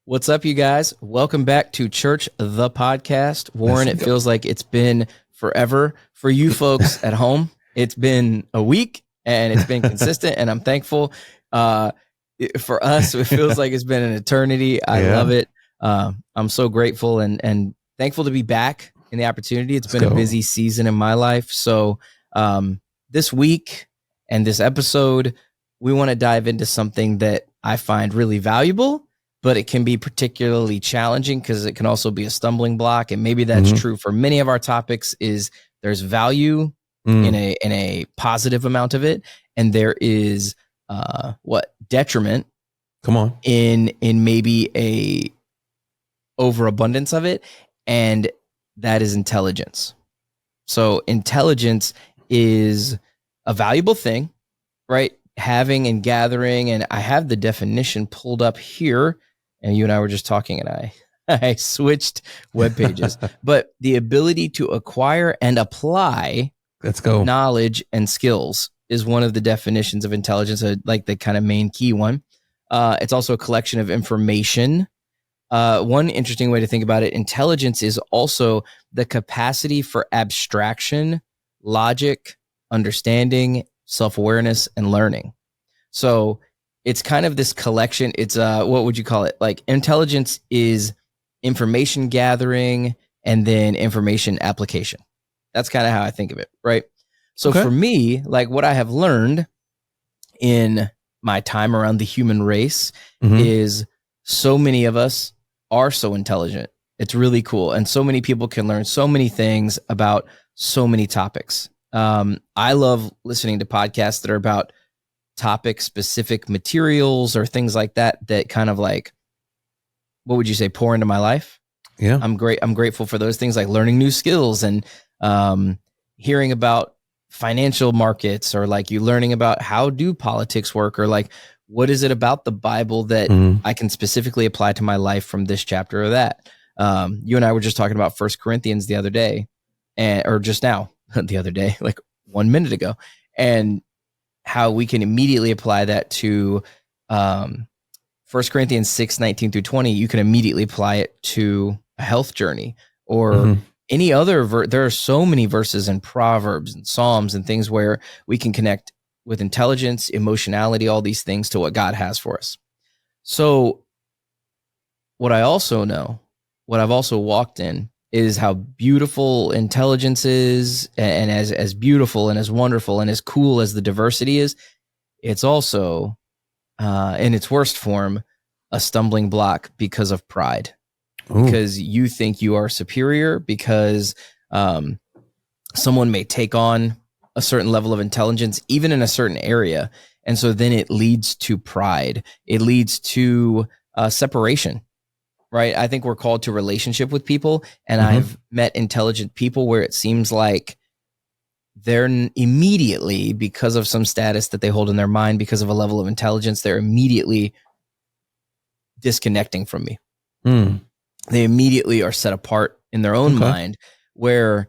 What's up, you guys? Welcome back to Church, the podcast. Warren, it feels like it's been forever. For you folks at home, it's been a week and it's been consistent, and I'm thankful. For us, it feels like it's been an eternity. I love it. I'm so grateful and thankful to be back in the opportunity. It's been a busy season in my life. So this week and this episode, we want to dive into something that I find really valuable, but it can be particularly challenging because it can also be a stumbling block. And maybe that's true for many of our topics. Is there's value in a positive amount of it, and there is detriment in maybe a overabundance of it, and that is intelligence. So intelligence is a valuable thing, right? Having and gathering, and I have the definition pulled up here, and you and I were just talking, and I switched web pages. But the ability to acquire and apply knowledge and skills is one of the definitions of intelligence, like the kind of main key one. It's also a collection of information. One interesting way to think about it, intelligence is also the capacity for abstraction, logic, understanding, self-awareness, and learning. So it's kind of this collection. It's what would you call it? Like, intelligence is information gathering and then information application. That's kind of how I think of it, right? So for me, like, what I have learned in my time around the human race is so many of us are so intelligent. It's really cool. And so many people can learn so many things about so many topics. I love listening to podcasts that are about topic-specific materials or things like that kind of, like, what would you say, pour into my life? Yeah. I'm grateful for those things, like learning new skills and hearing about financial markets, or like you learning about how do politics work, or like what is it about the Bible that I can specifically apply to my life from this chapter or that. You and I were just talking about 1 Corinthians the other day, or just now, the other day, like 1 minute ago, and how we can immediately apply that to 1 Corinthians 6:19-20. You can immediately apply it to a health journey or any other. There are so many verses in Proverbs and Psalms and things where we can connect with intelligence, emotionality, all these things to what God has for us. So what I also know, what I've also walked in, is how beautiful intelligence is, and as beautiful and as wonderful and as cool as the diversity is, it's also, in its worst form, a stumbling block because of pride. Ooh. Because you think you are superior, because someone may take on a certain level of intelligence, even in a certain area. And so then it leads to pride. It leads to separation. Right. I think we're called to relationship with people. And I've met intelligent people where it seems like they're immediately, because of some status that they hold in their mind, because of a level of intelligence, they're immediately disconnecting from me. They immediately are set apart in their own mind, where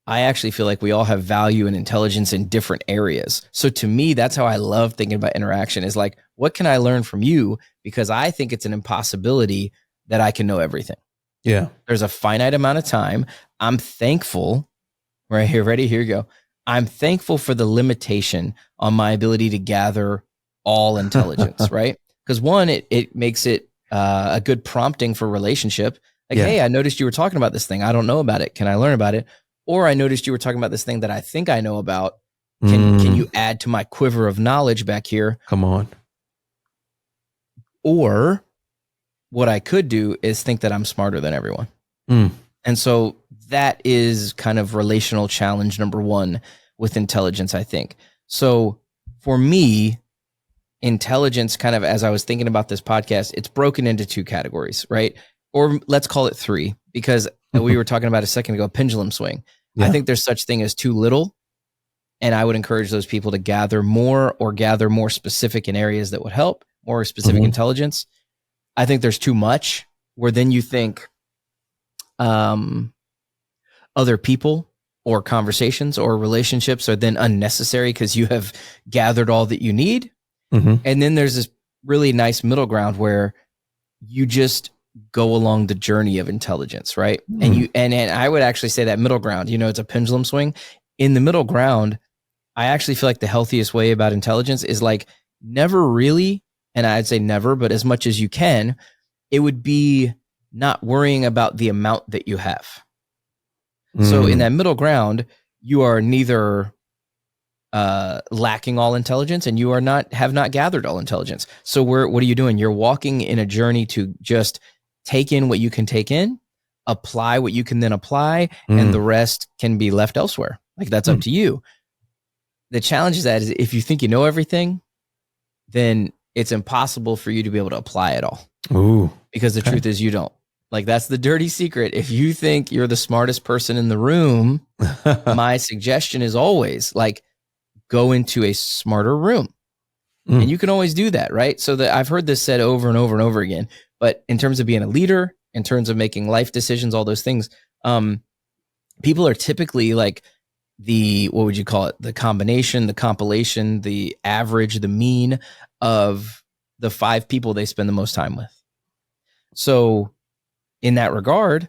I actually feel like we all have value and intelligence in different areas. So to me, that's how I love thinking about interaction, is like, what can I learn from you? Because I think it's an impossibility that I can know everything. Yeah. There's a finite amount of time. I'm thankful, right here, ready? Here you go. I'm thankful for the limitation on my ability to gather all intelligence, right? Because one, it makes it a good prompting for relationship. Like, hey, I noticed you were talking about this thing. I don't know about it. Can I learn about it? Or I noticed you were talking about this thing that I think I know about. Can you add to my quiver of knowledge back here? Come on. Or what I could do is think that I'm smarter than everyone. And so that is kind of relational challenge number one with intelligence, I think. So for me, intelligence, kind of, as I was thinking about this podcast, it's broken into two categories, right? Or let's call it three, because we were talking about a second ago, pendulum swing. Yeah. I think there's such thing as too little. And I would encourage those people to gather more, or gather more specific in areas that would help, more specific intelligence. I think there's too much, where then you think other people or conversations or relationships are then unnecessary because you have gathered all that you need. And then there's this really nice middle ground where you just go along the journey of intelligence, right? And I would actually say that middle ground, it's a pendulum swing. In the middle ground, I actually feel like the healthiest way about intelligence is like never really, and I'd say never, but as much as you can, it would be not worrying about the amount that you have. So in that middle ground, you are neither lacking all intelligence and you have not gathered all intelligence. So what are you doing? You're walking in a journey to just take in what you can take in, apply what you can then apply, and the rest can be left elsewhere. Like that's up to you. The challenge is that if you think you know everything, then it's impossible for you to be able to apply it all. Ooh, because the truth is you don't. Like that's the dirty secret. If you think you're the smartest person in the room, my suggestion is always like go into a smarter room. And you can always do that, right? So that I've heard this said over and over and over again, but in terms of being a leader, in terms of making life decisions, all those things, people are typically like what would you call it? The combination, the compilation, the average, the mean of the 5 people they spend the most time with. So in that regard,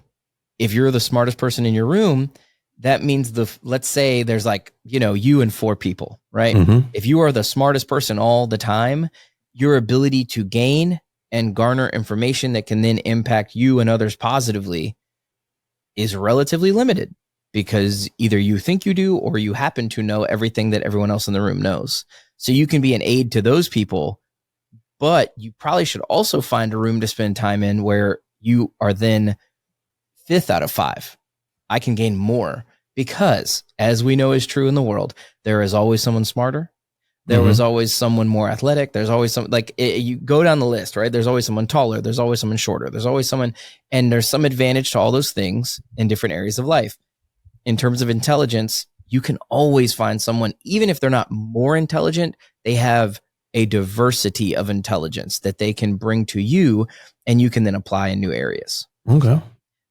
if you're the smartest person in your room, that means let's say there's like, you and 4 people, right? If you are the smartest person all the time, your ability to gain and garner information that can then impact you and others positively is relatively limited because either you think you do or you happen to know everything that everyone else in the room knows. So you can be an aid to those people, but you probably should also find a room to spend time in where you are then 5th out of 5. I can gain more because, as we know is true in the world, there is always someone smarter. There was always someone more athletic. There's always you go down the list, right? There's always someone taller. There's always someone shorter. There's always someone, and there's some advantage to all those things in different areas of life. In terms of intelligence, you can always find someone, even if they're not more intelligent, they have a diversity of intelligence that they can bring to you and you can then apply in new areas. Okay.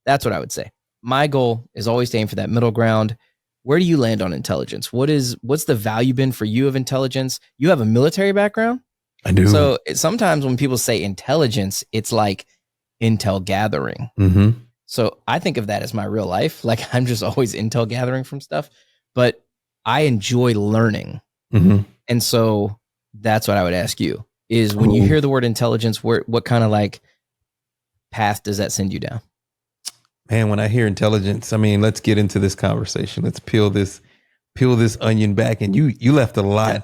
That's what I would say. My goal is always to aim for that middle ground. Where do you land on intelligence? What's the value been for you of intelligence? You have a military background? I do. So sometimes when people say intelligence, it's like intel gathering. So I think of that as my real life. Like I'm just always intel gathering from stuff, but I enjoy learning. And so that's what I would ask you is when you hear the word intelligence, what kind of like path does that send you down? Man, when I hear intelligence, I mean, let's get into this conversation. Let's peel this onion back. And you left a lot. Yeah.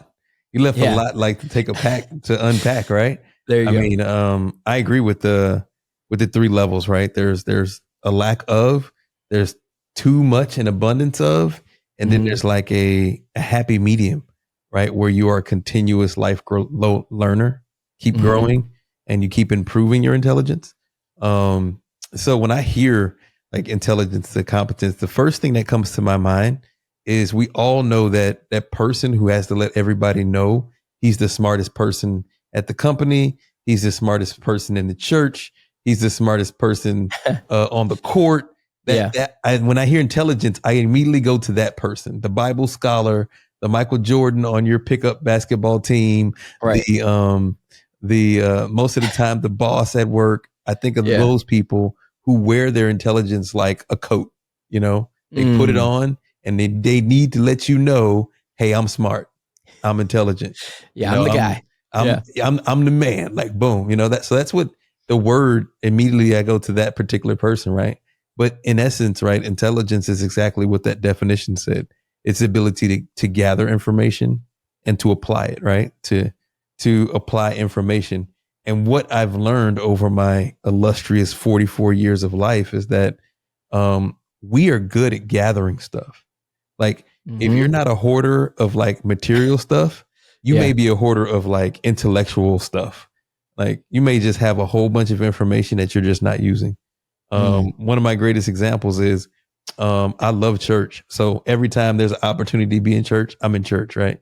You left a lot like to take a pack to unpack, right? There you go. I mean, I agree with the 3 levels, right? There's a lack of, there's too much and abundance of, and then there's like a happy medium, right? Where you are a continuous life learner, keep growing and you keep improving your intelligence. So when I hear like intelligence, the competence, the first thing that comes to my mind is we all know that person who has to let everybody know he's the smartest person at the company. He's the smartest person in the church. He's the smartest person on the court. When I hear intelligence, I immediately go to that person, the Bible scholar, the Michael Jordan on your pickup basketball team, right. the most of the time, the boss at work. I think of those people who wear their intelligence like a coat, they put it on and they need to let you know, hey, I'm smart. I'm intelligent. I'm the guy. I'm the man, like boom, so that's what the word immediately I go to that particular person. Right. But in essence, right. Intelligence is exactly what that definition said. It's the ability to gather information and to apply it, right. To apply information. And what I've learned over my illustrious 44 years of life is that we are good at gathering stuff. Like if you're not a hoarder of like material stuff, you may be a hoarder of like intellectual stuff. Like you may just have a whole bunch of information that you're just not using. One of my greatest examples is I love church. So every time there's an opportunity to be in church, I'm in church, right?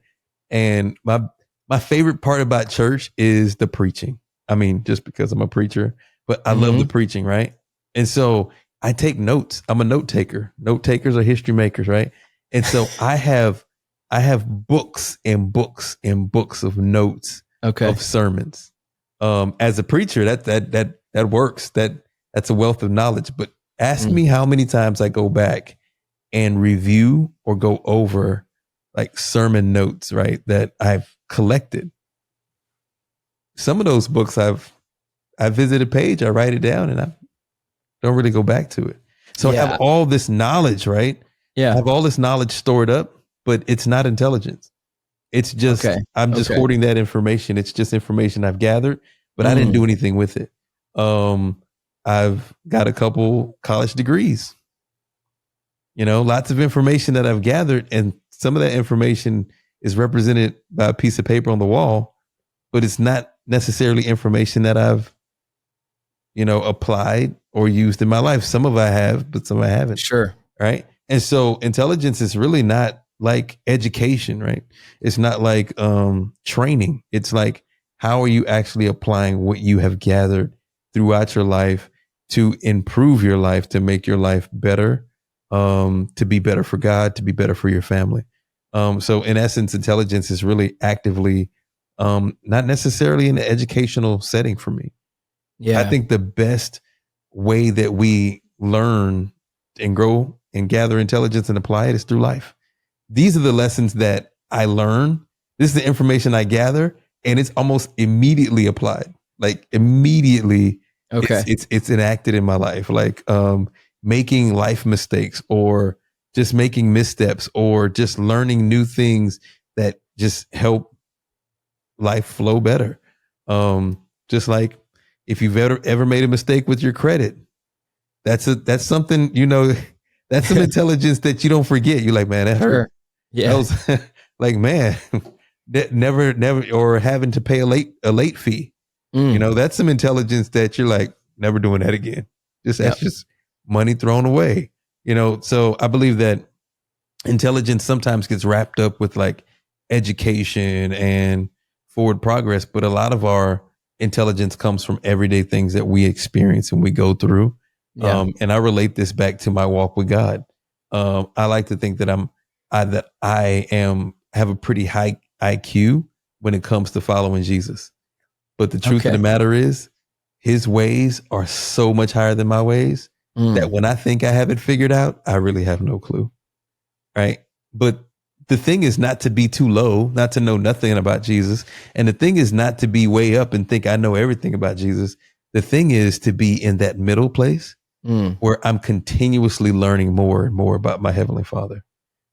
And my favorite part about church is the preaching. I mean, just because I'm a preacher, but I love the preaching, right? And so I take notes. I'm a note taker. Note takers are history makers, right? And so I have books and books and books of notes of sermons. As a preacher, that works. That That's a wealth of knowledge. But ask me how many times I go back and review or go over like sermon notes, right, that I've collected. Some of those books I visit a page, I write it down, and I don't really go back to it. So I have all this knowledge, right? Yeah. I have all this knowledge stored up, but it's not intelligence. It's just, I'm just hoarding that information. It's just information I've gathered, but I didn't do anything with it. I've got a couple college degrees, lots of information that I've gathered, and some of that information is represented by a piece of paper on the wall, but it's not necessarily information that I've, applied or used in my life. Some of I have, but some I haven't. Sure. Right. And so intelligence is really not like education, right? It's not like training. It's like, how are you actually applying what you have gathered throughout your life to improve your life, to make your life better, to be better for God, to be better for your family. So in essence, intelligence is really actively not necessarily in the educational setting for me. Yeah. I think the best way that we learn and grow and gather intelligence and apply it is through life. These are the lessons that I learn. This is the information I gather, and it's almost immediately applied. Like immediately, it's enacted in my life. Like making life mistakes, or just making missteps, or just learning new things that just help life flow better. Just like if you've ever made a mistake with your credit, that's something, that's some intelligence that you don't forget. You're like, man, that hurt. Sure. Yeah. That was like, man, never, or having to pay a late fee. That's some intelligence that you're like, never doing that again. That's just money thrown away. So I believe that intelligence sometimes gets wrapped up with like education and forward progress, but a lot of our intelligence comes from everyday things that we experience and we go through. And I relate this back to my walk with God. I like to think that I have a pretty high IQ when it comes to following Jesus. But the truth of the matter is, his ways are so much higher than my ways that when I think I have it figured out, I really have no clue. Right. But the thing is not to be too low, not to know nothing about Jesus. And the thing is not to be way up and think I know everything about Jesus. The thing is to be in that middle place where I'm continuously learning more and more about my Heavenly Father,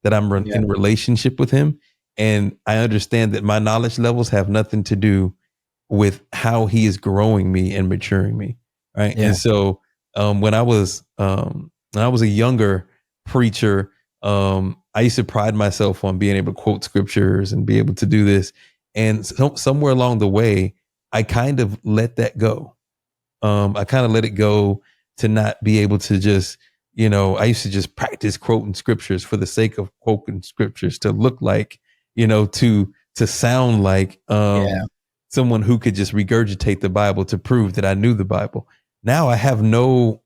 that I'm in relationship with him. And I understand that my knowledge levels have nothing to do with how he is growing me and maturing me. Right. Yeah. And so when I was a younger preacher, I used to pride myself on being able to quote scriptures and be able to do this. And somewhere along the way, I kind of let that go. I kind of let it go to not be able to just, I used to just practice quoting scriptures for the sake of quoting scriptures, to look like, to sound like someone who could just regurgitate the Bible to prove that I knew the Bible. Now I have no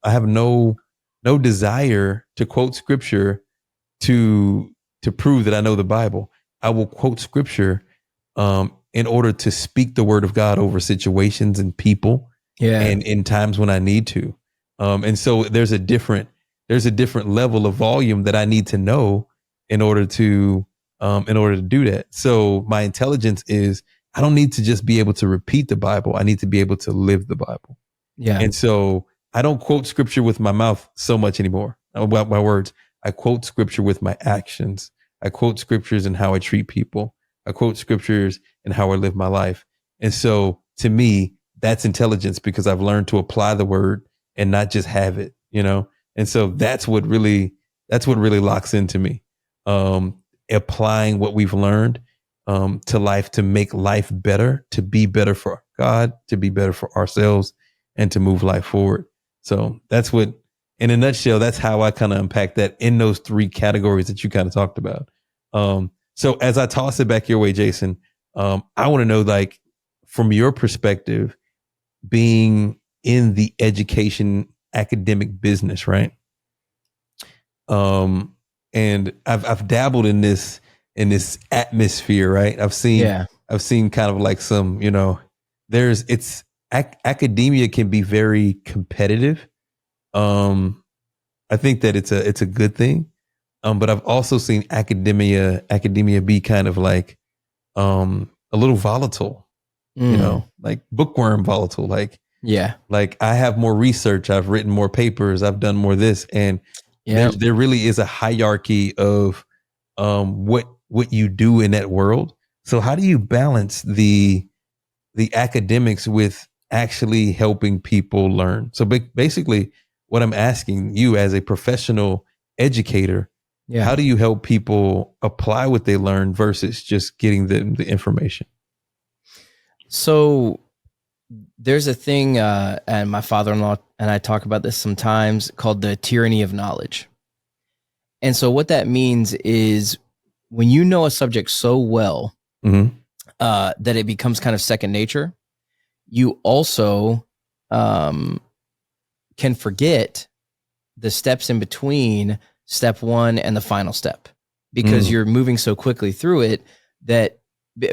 desire to quote scripture to prove that I know the Bible. I will quote scripture in order to speak the word of God over situations and people, and in times when I need to. And so there's a different level of volume that I need to know in order to do that. So my intelligence is, I don't need to just be able to repeat the Bible. I need to be able to live the Bible. Yeah. And so I don't quote scripture with my mouth so much anymore about my words. I quote scripture with my actions. I quote scriptures in how I treat people. I quote scriptures in how I live my life. And so to me, that's intelligence, because I've learned to apply the word and not just have it, And so that's what really locks into me. Applying what we've learned to life, to make life better, to be better for God, to be better for ourselves, and to move life forward. So that's what, in a nutshell, that's how I kind of unpack that in those three categories that you kind of talked about. So as I toss it back your way, Jason, I want to know, like, from your perspective, being in the education academic business, right? And I've dabbled in this atmosphere, right? I've seen kind of like some, academia can be very competitive. I think that it's a good thing. But I've also seen academia be kind of like a little volatile, like bookworm volatile. Like I have more research, I've written more papers, I've done more this, and there really is a hierarchy of what you do in that world. So how do you balance the academics with actually helping people learn? So basically, what I'm asking you as a professional educator, how do you help people apply what they learn versus just getting them the information? So there's a thing, and my father-in-law and I talk about this sometimes, called the tyranny of knowledge. And so what that means is when you know a subject so well that it becomes kind of second nature, you also can forget the steps in between step one and the final step, because you're moving so quickly through it that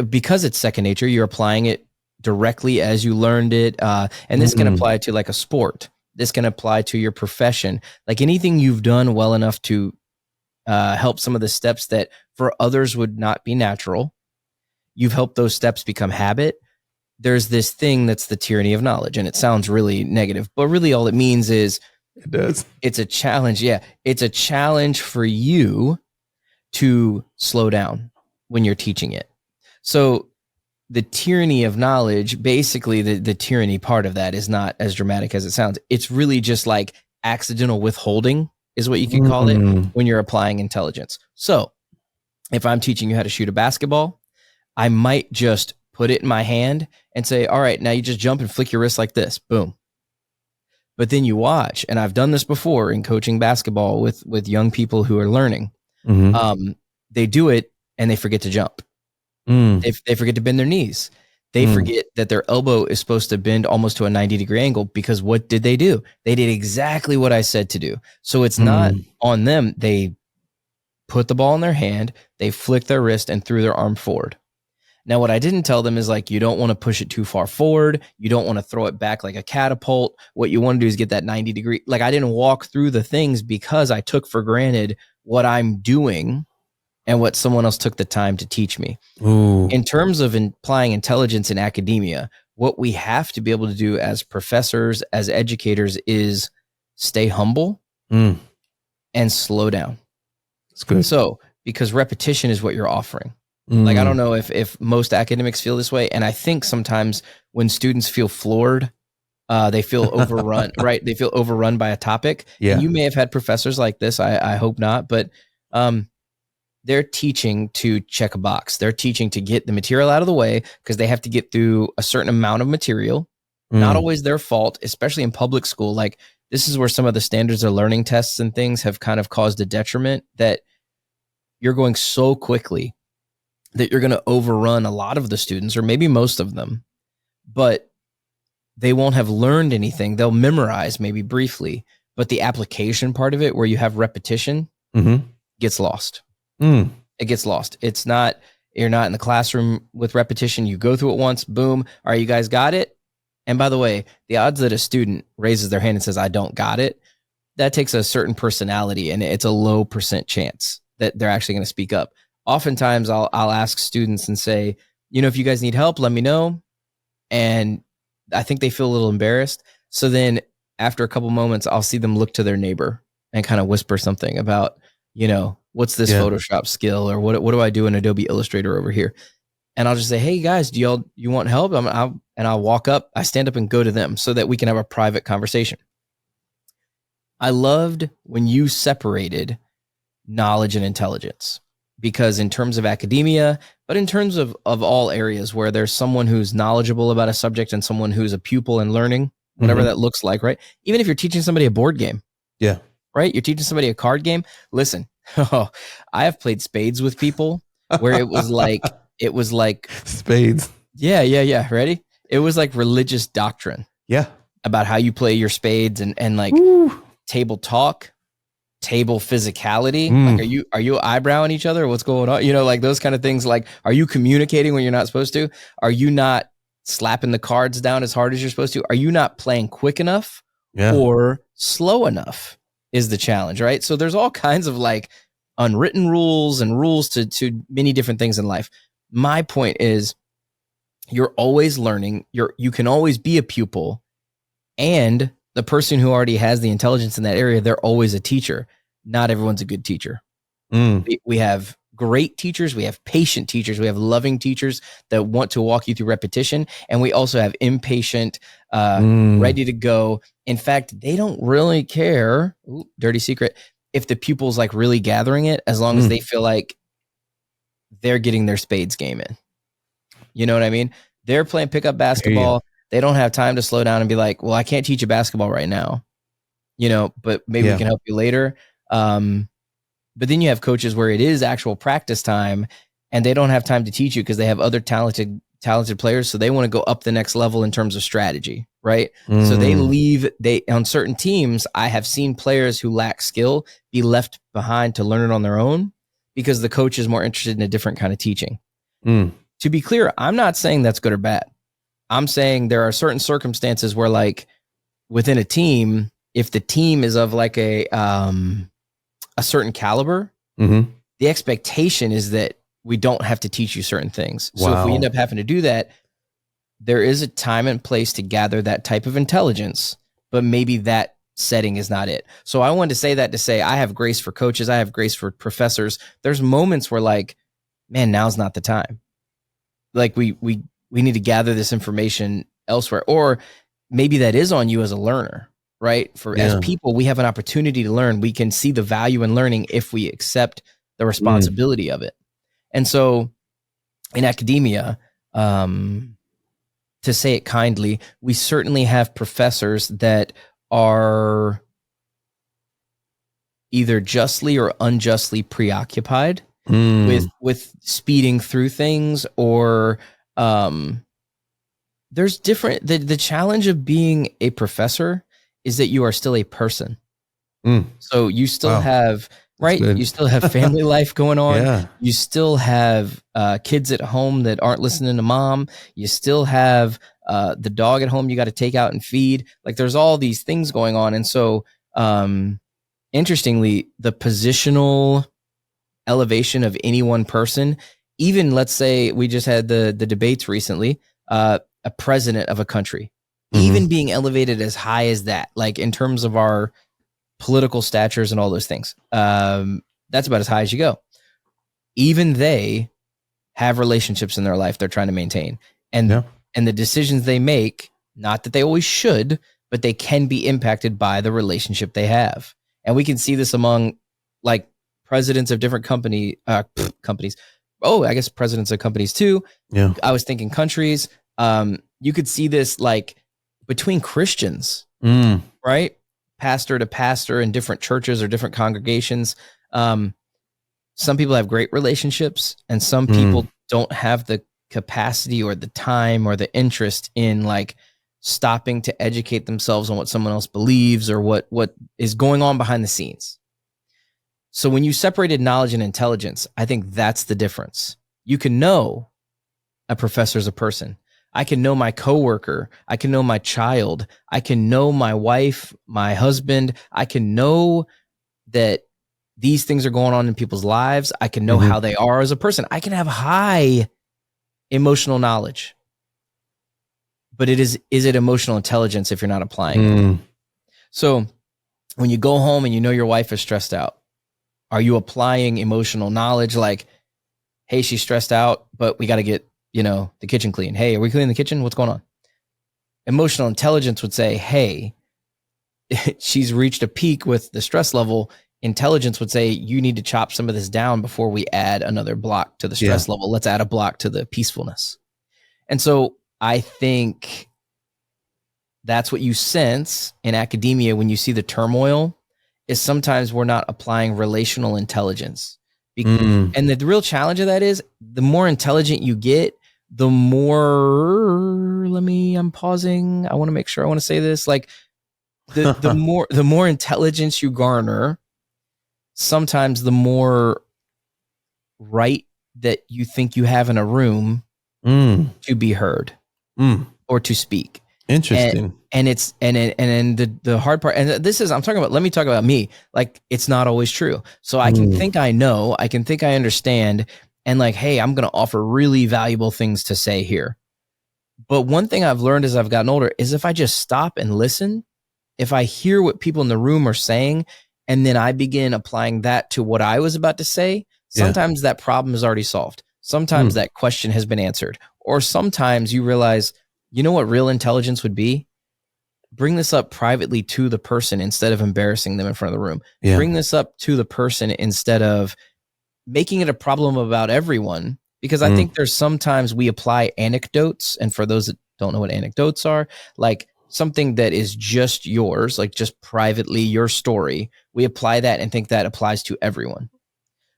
because it's second nature, you're applying it directly as you learned it. And this can apply to like a sport. This can apply to your profession, like anything you've done well enough to help some of the steps that for others would not be natural. You've helped those steps become habit. There's this thing that's the tyranny of knowledge, and it sounds really negative, but really all it means is it's a challenge. Yeah. It's a challenge for you to slow down when you're teaching it. So the tyranny of knowledge, basically the tyranny part of that is not as dramatic as it sounds. It's really just like accidental withholding is what you could call it when you're applying intelligence. So if I'm teaching you how to shoot a basketball, I might just put it in my hand and say, all right, now you just jump and flick your wrist like this, boom. But then you watch, and I've done this before in coaching basketball with young people who are learning. They do it and they forget to jump. They forget to bend their knees. They forget that their elbow is supposed to bend almost to a 90-degree angle, because what did they do? They did exactly what I said to do. So it's not on them. They put the ball in their hand, they flicked their wrist and threw their arm forward. Now, what I didn't tell them is, like, you don't want to push it too far forward. You don't want to throw it back like a catapult. What you want to do is get that 90-degree. Like, I didn't walk through the things because I took for granted what I'm doing and what someone else took the time to teach me. In terms of applying intelligence in academia, what we have to be able to do as professors, as educators, is stay humble and slow down. That's good. So, because repetition is what you're offering. Like, I don't know if most academics feel this way. And I think sometimes when students feel floored, they feel overrun, right? They feel overrun by a topic. Yeah. And you may have had professors like this. I hope not, but they're teaching to check a box. They're teaching to get the material out of the way because they have to get through a certain amount of material. Not always their fault, especially in public school. Like, this is where some of the standards of learning tests and things have kind of caused a detriment, that you're going so quickly that you're going to overrun a lot of the students, or maybe most of them, but they won't have learned anything. They'll memorize maybe briefly, but the application part of it, where you have repetition, gets lost. It gets lost. It's not, you're not in the classroom with repetition. You go through it once, boom. All right, you guys got it? And by the way, the odds that a student raises their hand and says, I don't got it, that takes a certain personality, and it's a low % chance that they're actually going to speak up. Oftentimes I'll ask students and say, if you guys need help, let me know. And I think they feel a little embarrassed. So then after a couple moments, I'll see them look to their neighbor and kind of whisper something about, what's this Photoshop skill, or what do I do in Adobe Illustrator over here? And I'll just say, hey guys, you want help? I'll walk up, I stand up and go to them so that we can have a private conversation. I loved when you separated knowledge and intelligence, because in terms of academia, but in terms of all areas where there's someone who's knowledgeable about a subject and someone who's a pupil in learning, whatever that looks like, right? Even if you're teaching somebody a board game, right? You're teaching somebody a card game. Listen, I have played spades with people where it was like spades. Yeah. Ready? It was like religious doctrine. Yeah. About how you play your spades and like table talk, table physicality. Like, are you eyebrowing each other? What's going on? Like those kind of things. Like, are you communicating when you're not supposed to? Are you not slapping the cards down as hard as you're supposed to? Are you not playing quick enough? Yeah. Or slow enough is the challenge, right? So there's all kinds of like unwritten rules and rules to many different things in life. My point is you're always learning. You can always be a pupil, and the person who already has the intelligence in that area, they're always a teacher. Not everyone's a good teacher. We have great teachers. We have patient teachers. We have loving teachers that want to walk you through repetition. And we also have impatient, ready to go. In fact, they don't really care, dirty secret, if the pupil's like really gathering it, as long as they feel like they're getting their spades game in. You know what I mean? They're playing pickup basketball. They don't have time to slow down and be like, well, I can't teach you basketball right now, but maybe we can help you later. But then you have coaches where it is actual practice time and they don't have time to teach you because they have other talented players. So they want to go up the next level in terms of strategy, right? So on certain teams, I have seen players who lack skill be left behind to learn it on their own because the coach is more interested in a different kind of teaching. To be clear, I'm not saying that's good or bad. I'm saying there are certain circumstances where like within a team, if the team is of like a certain caliber, the expectation is that we don't have to teach you certain things. So if we end up having to do that, there is a time and place to gather that type of intelligence, but maybe that setting is not it. So I wanted to say that to say, I have grace for coaches. I have grace for professors. There's moments where like, man, now's not the time. Like we need to gather this information elsewhere, or maybe that is on you as a learner. Right? As people, we have an opportunity to learn. We can see the value in learning if we accept the responsibility of it. And so in academia, to say it kindly, we certainly have professors that are either justly or unjustly preoccupied with speeding through things, or there's different, the challenge of being a professor is that you are still a person. So you still have, right? You still have family life going on. Yeah. You still have kids at home that aren't listening to mom. You still have the dog at home you got to take out and feed. Like there's all these things going on. And so interestingly, the positional elevation of any one person, even let's say we just had the debates recently, a president of a country, even being elevated as high as that, like in terms of our political statures and all those things, that's about as high as you go. Even they have relationships in their life they're trying to maintain. And the decisions they make, not that they always should, but they can be impacted by the relationship they have. And we can see this among like presidents of different companies. Oh, I guess presidents of companies too. Yeah. I was thinking countries. You could see this like between Christians, right? Pastor to pastor in different churches or different congregations. Some people have great relationships and some people don't have the capacity or the time or the interest in like stopping to educate themselves on what someone else believes or what is going on behind the scenes. So when you separated knowledge and intelligence, I think that's the difference. You can know a professor is a person. I can know my coworker. I can know my child. I can know my wife, my husband. I can know that these things are going on in people's lives. I can know how they are as a person. I can have high emotional knowledge. But is it emotional intelligence if you're not applying it? So when you go home and you know your wife is stressed out, are you applying emotional knowledge like, hey, she's stressed out, but we got to get the kitchen clean. Hey, are we cleaning the kitchen? What's going on? Emotional intelligence would say, hey, she's reached a peak with the stress level. Intelligence would say, you need to chop some of this down before we add another block to the stress level. Let's add a block to the peacefulness. And so I think that's what you sense in academia when you see the turmoil, is sometimes we're not applying relational intelligence. And the real challenge of that is the more intelligent you get, the more, I'm pausing. I want to make sure I want to say this. Like the more intelligence you garner, sometimes the more right that you think you have in a room to be heard or to speak. Interesting. And it's and the hard part, and this is, let me talk about me. Like, it's not always true. So I can think I know, I can think I understand, and like, hey, I'm going to offer really valuable things to say here. But one thing I've learned as I've gotten older is if I just stop and listen, if I hear what people in the room are saying, and then I begin applying that to what I was about to say, sometimes that problem is already solved. Sometimes that question has been answered. Or sometimes you realize, you know what real intelligence would be? Bring this up privately to the person instead of embarrassing them in front of the room. Yeah. Bring this up to the person instead of making it a problem about everyone. Because I think there's sometimes we apply anecdotes. And for those that don't know what anecdotes are, like something that is just yours, like just privately your story, we apply that and think that applies to everyone.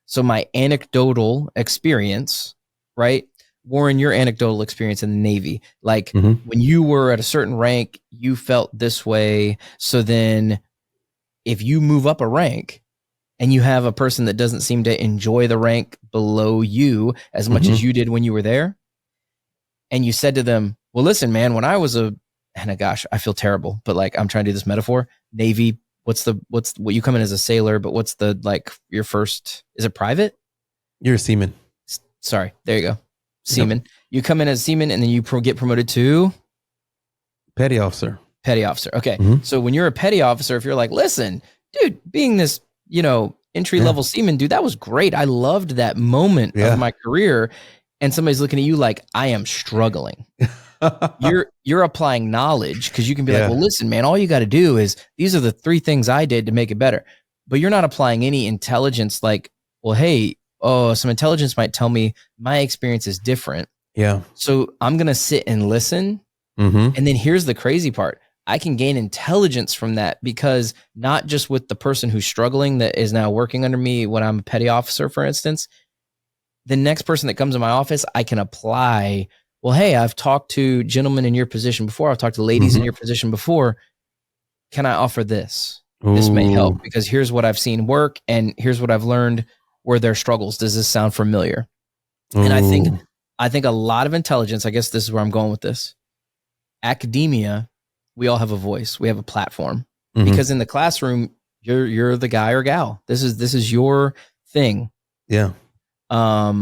So my anecdotal experience, right? Warren, your anecdotal experience in the Navy, like when you were at a certain rank, you felt this way. So then if you move up a rank and you have a person that doesn't seem to enjoy the rank below you as much as you did when you were there, and you said to them, well, listen, man, when I was gosh, I feel terrible, but like, I'm trying to do this metaphor, Navy, what you come in as a sailor, but what's the, like your first, is it private? You're a seaman. Sorry. There you go. Seaman. Yep. You come in as seaman and then you get promoted to petty officer. Petty officer. Okay. So when you're a petty officer, if you're like, listen, dude, being this, entry level seaman, dude, that was great. I loved that moment of my career. And somebody's looking at you like, I am struggling. You're applying knowledge, because you can be like, well, listen, man, all you got to do is, these are the 3 things I did to make it better. But you're not applying any intelligence like, well, hey, some intelligence might tell me my experience is different. Yeah. So I'm going to sit and listen. And then here's the crazy part. I can gain intelligence from that, because not just with the person who's struggling that is now working under me when I'm a petty officer, for instance, the next person that comes in my office, I can apply, well, hey, I've talked to gentlemen in your position before. I've talked to ladies in your position before. Can I offer this? This may help, because here's what I've seen work and here's what I've learned were their struggles. Does this sound familiar? And I think a lot of intelligence, I guess this is where I'm going with this. Academia, we all have a voice. We have a platform, because in the classroom, you're the guy or gal. This is your thing. Yeah. I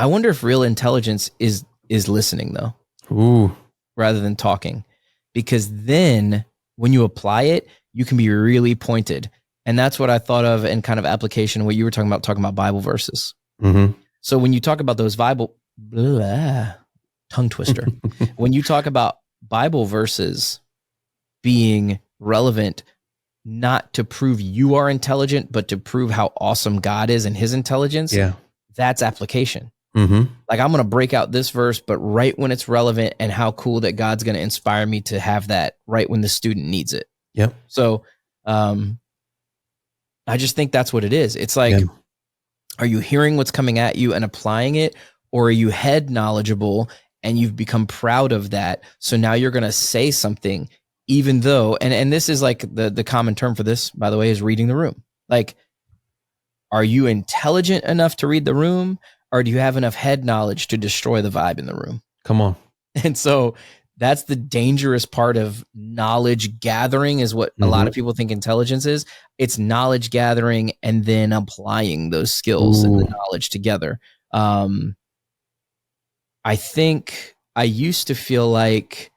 wonder if real intelligence is listening though, rather than talking, because then when you apply it, you can be really pointed. And that's what I thought of in kind of application, what you were talking about Bible verses. So when you talk about those tongue twister, when you talk about Bible verses being relevant, not to prove you are intelligent, but to prove how awesome God is and his intelligence. Yeah. That's application. Like, I'm going to break out this verse, but right when it's relevant, and how cool that God's going to inspire me to have that right when the student needs it. Yep. So, I just think that's what it is. It's like, are you hearing what's coming at you and applying it, or are you head knowledgeable and you've become proud of that? So now you're going to say something, even though, and this is like the common term for this, by the way, is reading the room. Like, are you intelligent enough to read the room, or do you have enough head knowledge to destroy the vibe in the room? Come on. And so that's the dangerous part of knowledge gathering, is what a lot of people think intelligence is. It's knowledge gathering and then applying those skills and the knowledge together. I think I used to feel like,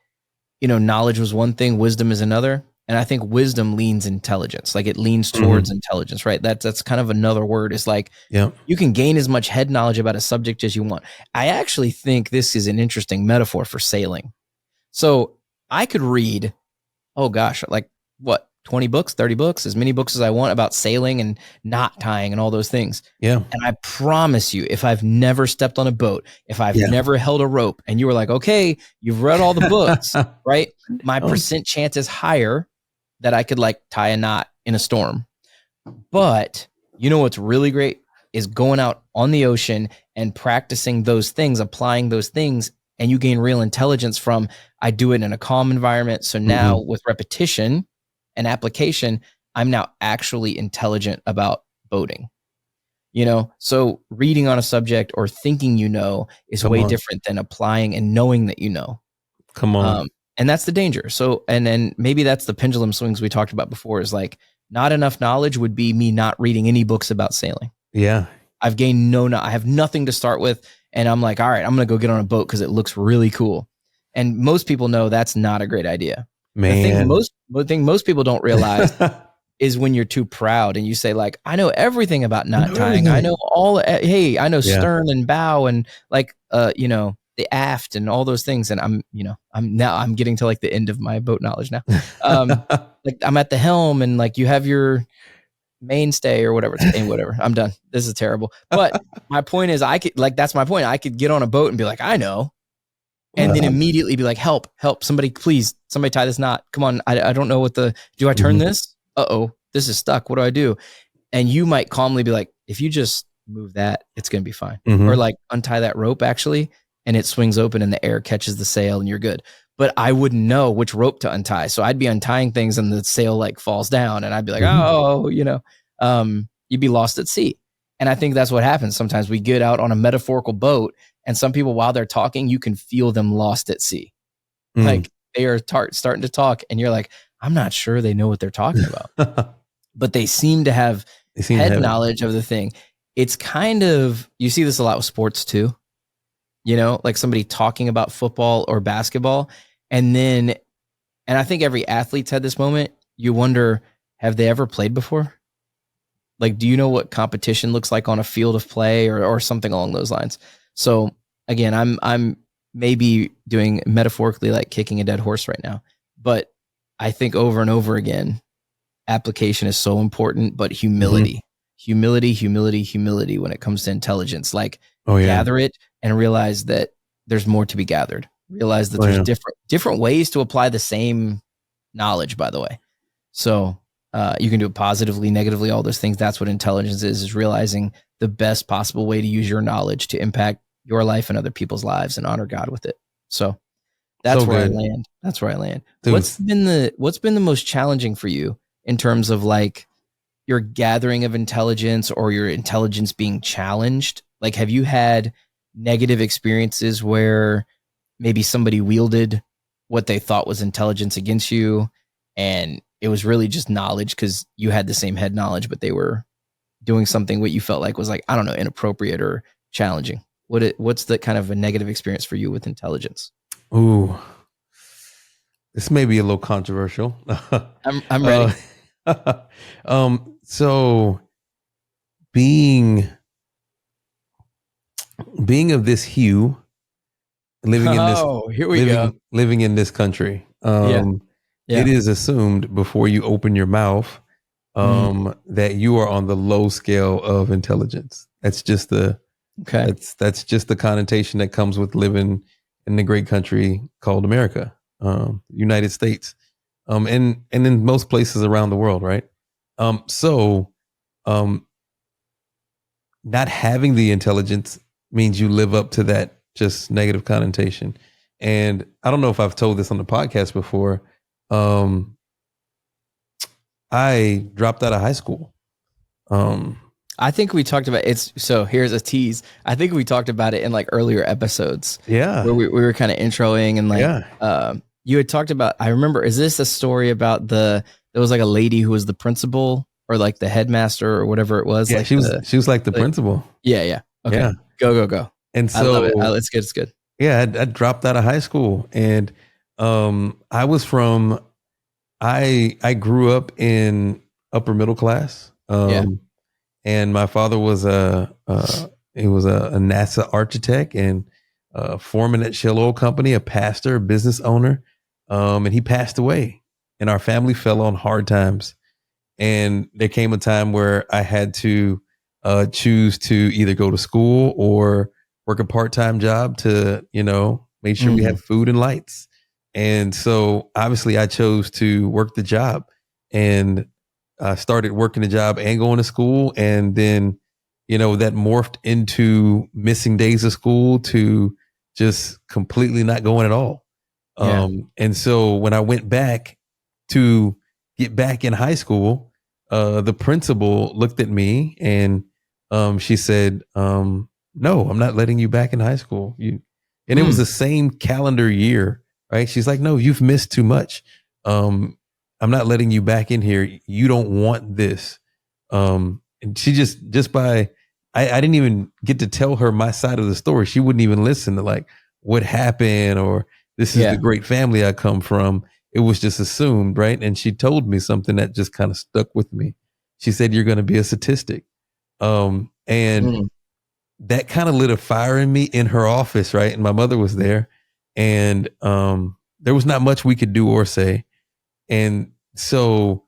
knowledge was one thing, wisdom is another. And I think wisdom leans intelligence, like it leans towards intelligence, right? That's kind of another word. It's like, you can gain as much head knowledge about a subject as you want. I actually think this is an interesting metaphor for sailing. So I could read, like what, 20 books, 30 books, as many books as I want about sailing and knot tying and all those things. Yeah. And I promise you, if I've never stepped on a boat, if I've never held a rope, and you were like, okay, you've read all the books, right? My percent chance is higher that I could like tie a knot in a storm. But you know what's really great is going out on the ocean and practicing those things, applying those things, and you gain real intelligence from, I do it in a calm environment. So now with repetition and application, I'm now actually intelligent about boating. So reading on a subject or thinking is way different than applying and knowing that . Come on. And that's the danger. So, and then maybe that's the pendulum swings we talked about before, is like not enough knowledge would be me not reading any books about sailing. Yeah. I've gained I have nothing to start with. And I'm like, all right, I'm going to go get on a boat because it looks really cool. And most people know that's not a great idea. Man. The thing most people don't realize is when you're too proud and you say like, I know everything about knot tying. I know I know stern and bow and like, the aft and all those things. And I'm getting to like the end of my boat knowledge now. Like I'm at the helm and like you have your mainstay or whatever. Whatever. I'm done. This is terrible. But my point is that's my point. I could get on a boat and be like, I know. And then immediately be like, help, somebody, please, somebody tie this knot. Come on. I don't know do I turn this? Uh-oh, this is stuck. What do I do? And you might calmly be like, if you just move that, it's going to be fine. Or like untie that rope actually, and it swings open and the air catches the sail and you're good. But I wouldn't know which rope to untie. So I'd be untying things and the sail like falls down and I'd be like, you'd be lost at sea. And I think that's what happens. Sometimes we get out on a metaphorical boat and some people, while they're talking, you can feel them lost at sea. Like they are starting to talk and you're like, I'm not sure they know what they're talking about, but they seem to have head knowledge of the thing. It's kind of, you see this a lot with sports too, like somebody talking about football or basketball. And I think every athlete's had this moment. You wonder, have they ever played before? Like, do you know what competition looks like on a field of play or something along those lines? So again, I'm maybe doing metaphorically like kicking a dead horse right now, but I think over and over again, application is so important, but humility when it comes to intelligence, like gather it and realize that there's more to be gathered. Realize that there's different ways to apply the same knowledge, by the way. So you can do it positively, negatively, all those things. That's what intelligence is realizing the best possible way to use your knowledge to impact your life and other people's lives and honor God with it. So that's where I land. That's where I land. Dude. What's been the most challenging for you in terms of like your gathering of intelligence or your intelligence being challenged? Like, have you had negative experiences where maybe somebody wielded what they thought was intelligence against you and it was really just knowledge because you had the same head knowledge, but they were doing something what you felt like was like, I don't know, inappropriate or challenging? What's the kind of a negative experience for you with intelligence? Ooh, this may be a little controversial. I'm ready. So being of this hue, living in this country, it is assumed before you open your mouth that you are on the low scale of intelligence. That's just that's just the connotation that comes with living in the great country called America, United States, and in most places around the world, right? So not having the intelligence means you live up to that just negative connotation. And I don't know if I've told this on the podcast before. I dropped out of high school. I think we talked about it's. So here's a tease. I think we talked about it in like earlier episodes. Yeah, where we were kind of introing and like, you had talked about. I remember. Is this a story about there was like a lady who was the principal or like the headmaster or whatever it was? Yeah, like she was like the principal. Yeah. Okay. Yeah. Go. And so I love it. It's good. It's good. Yeah, I dropped out of high school, and I was from. I grew up in upper middle class. And my father was a NASA architect and foreman at Shell Oil Company, a pastor, a business owner, and he passed away. And our family fell on hard times. And there came a time where I had to choose to either go to school or work a part-time job to, make sure we have food and lights. And so obviously I chose to work the job, and I started working the job and going to school. And then, that morphed into missing days of school to just completely not going at all. Yeah. And so when I went back to get back in high school, the principal looked at me and she said, no, I'm not letting you back in high school. It was the same calendar year right? She's like, no, you've missed too much. I'm not letting you back in here. You don't want this. And she just by, I didn't even get to tell her my side of the story. She wouldn't even listen to like what happened or this is the great family I come from. It was just assumed, right? And she told me something that just kind of stuck with me. She said, you're going to be a statistic. And that kind of lit a fire in me in her office, right? And my mother was there, and there was not much we could do or say. And so